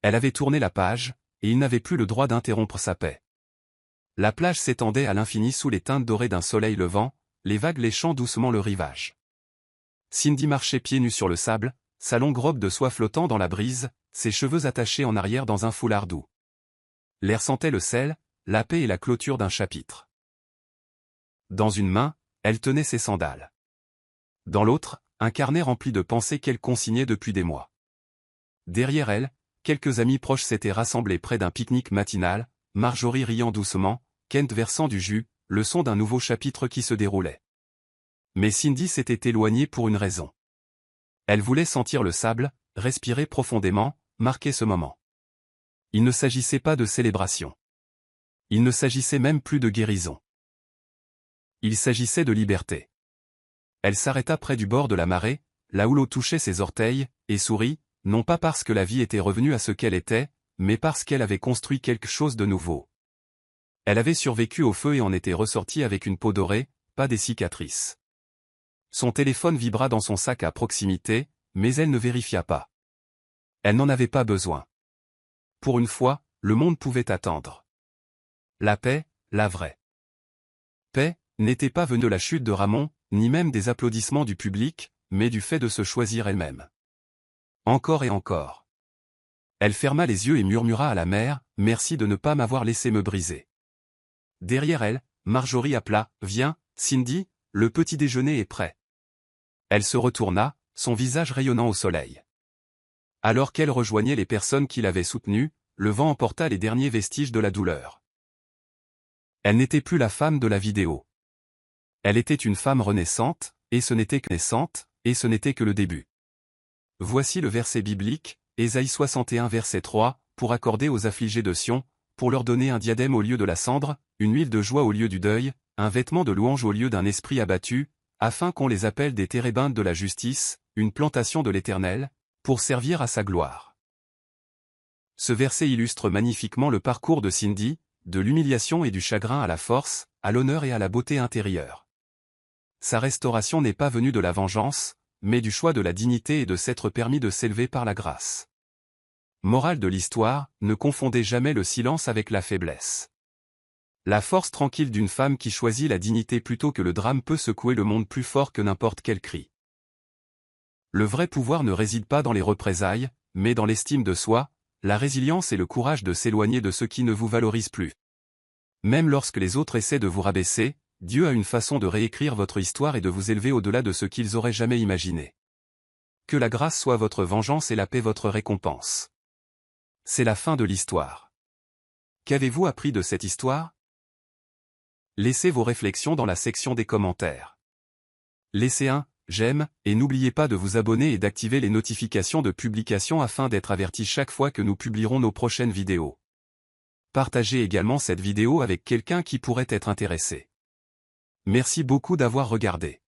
Elle avait tourné la page, et il n'avait plus le droit d'interrompre sa paix. La plage s'étendait à l'infini sous les teintes dorées d'un soleil levant, les vagues léchant doucement le rivage. Cindy marchait pieds nus sur le sable, sa longue robe de soie flottant dans la brise, ses cheveux attachés en arrière dans un foulard doux. L'air sentait le sel, la paix et la clôture d'un chapitre. Dans une main, elle tenait ses sandales. Dans l'autre, un carnet rempli de pensées qu'elle consignait depuis des mois. Derrière elle, quelques amis proches s'étaient rassemblés près d'un pique-nique matinal, Marjorie riant doucement, Kent versant du jus, le son d'un nouveau chapitre qui se déroulait. Mais Cindy s'était éloignée pour une raison. Elle voulait sentir le sable, respirer profondément, marquer ce moment. Il ne s'agissait pas de célébration. Il ne s'agissait même plus de guérison. Il s'agissait de liberté. Elle s'arrêta près du bord de la marée, là où l'eau touchait ses orteils, et sourit, non pas parce que la vie était revenue à ce qu'elle était, mais parce qu'elle avait construit quelque chose de nouveau. Elle avait survécu au feu et en était ressortie avec une peau dorée, pas des cicatrices. Son téléphone vibra dans son sac à proximité, mais elle ne vérifia pas. Elle n'en avait pas besoin. Pour une fois, le monde pouvait attendre. La paix, la vraie paix, n'était pas venue de la chute de Ramon, ni même des applaudissements du public, mais du fait de se choisir elle-même. Encore et encore. Elle ferma les yeux et murmura à la mer, « Merci de ne pas m'avoir laissé me briser. » Derrière elle, Marjorie appela, « Viens, Cindy, le petit déjeuner est prêt. » Elle se retourna, son visage rayonnant au soleil. Alors qu'elle rejoignait les personnes qui l'avaient soutenue, le vent emporta les derniers vestiges de la douleur. Elle n'était plus la femme de la vidéo. Elle était une femme renaissante, et ce n'était que naissante, et ce n'était que le début. Voici le verset biblique, Ésaïe 61 verset 3, pour accorder aux affligés de Sion, pour leur donner un diadème au lieu de la cendre, une huile de joie au lieu du deuil, un vêtement de louange au lieu d'un esprit abattu, afin qu'on les appelle des térébintes de la justice, une plantation de l'Éternel, pour servir à sa gloire. Ce verset illustre magnifiquement le parcours de Cindy, de l'humiliation et du chagrin à la force, à l'honneur et à la beauté intérieure. Sa restauration n'est pas venue de la vengeance, mais du choix de la dignité et de s'être permis de s'élever par la grâce. Morale de l'histoire, ne confondez jamais le silence avec la faiblesse. La force tranquille d'une femme qui choisit la dignité plutôt que le drame peut secouer le monde plus fort que n'importe quel cri. Le vrai pouvoir ne réside pas dans les représailles, mais dans l'estime de soi, la résilience et le courage de s'éloigner de ceux qui ne vous valorisent plus. Même lorsque les autres essaient de vous rabaisser, Dieu a une façon de réécrire votre histoire et de vous élever au-delà de ce qu'ils auraient jamais imaginé. Que la grâce soit votre vengeance et la paix votre récompense. C'est la fin de l'histoire. Qu'avez-vous appris de cette histoire? Laissez vos réflexions dans la section des commentaires. Laissez un j'aime, et n'oubliez pas de vous abonner et d'activer les notifications de publication afin d'être averti chaque fois que nous publierons nos prochaines vidéos. Partagez également cette vidéo avec quelqu'un qui pourrait être intéressé. Merci beaucoup d'avoir regardé.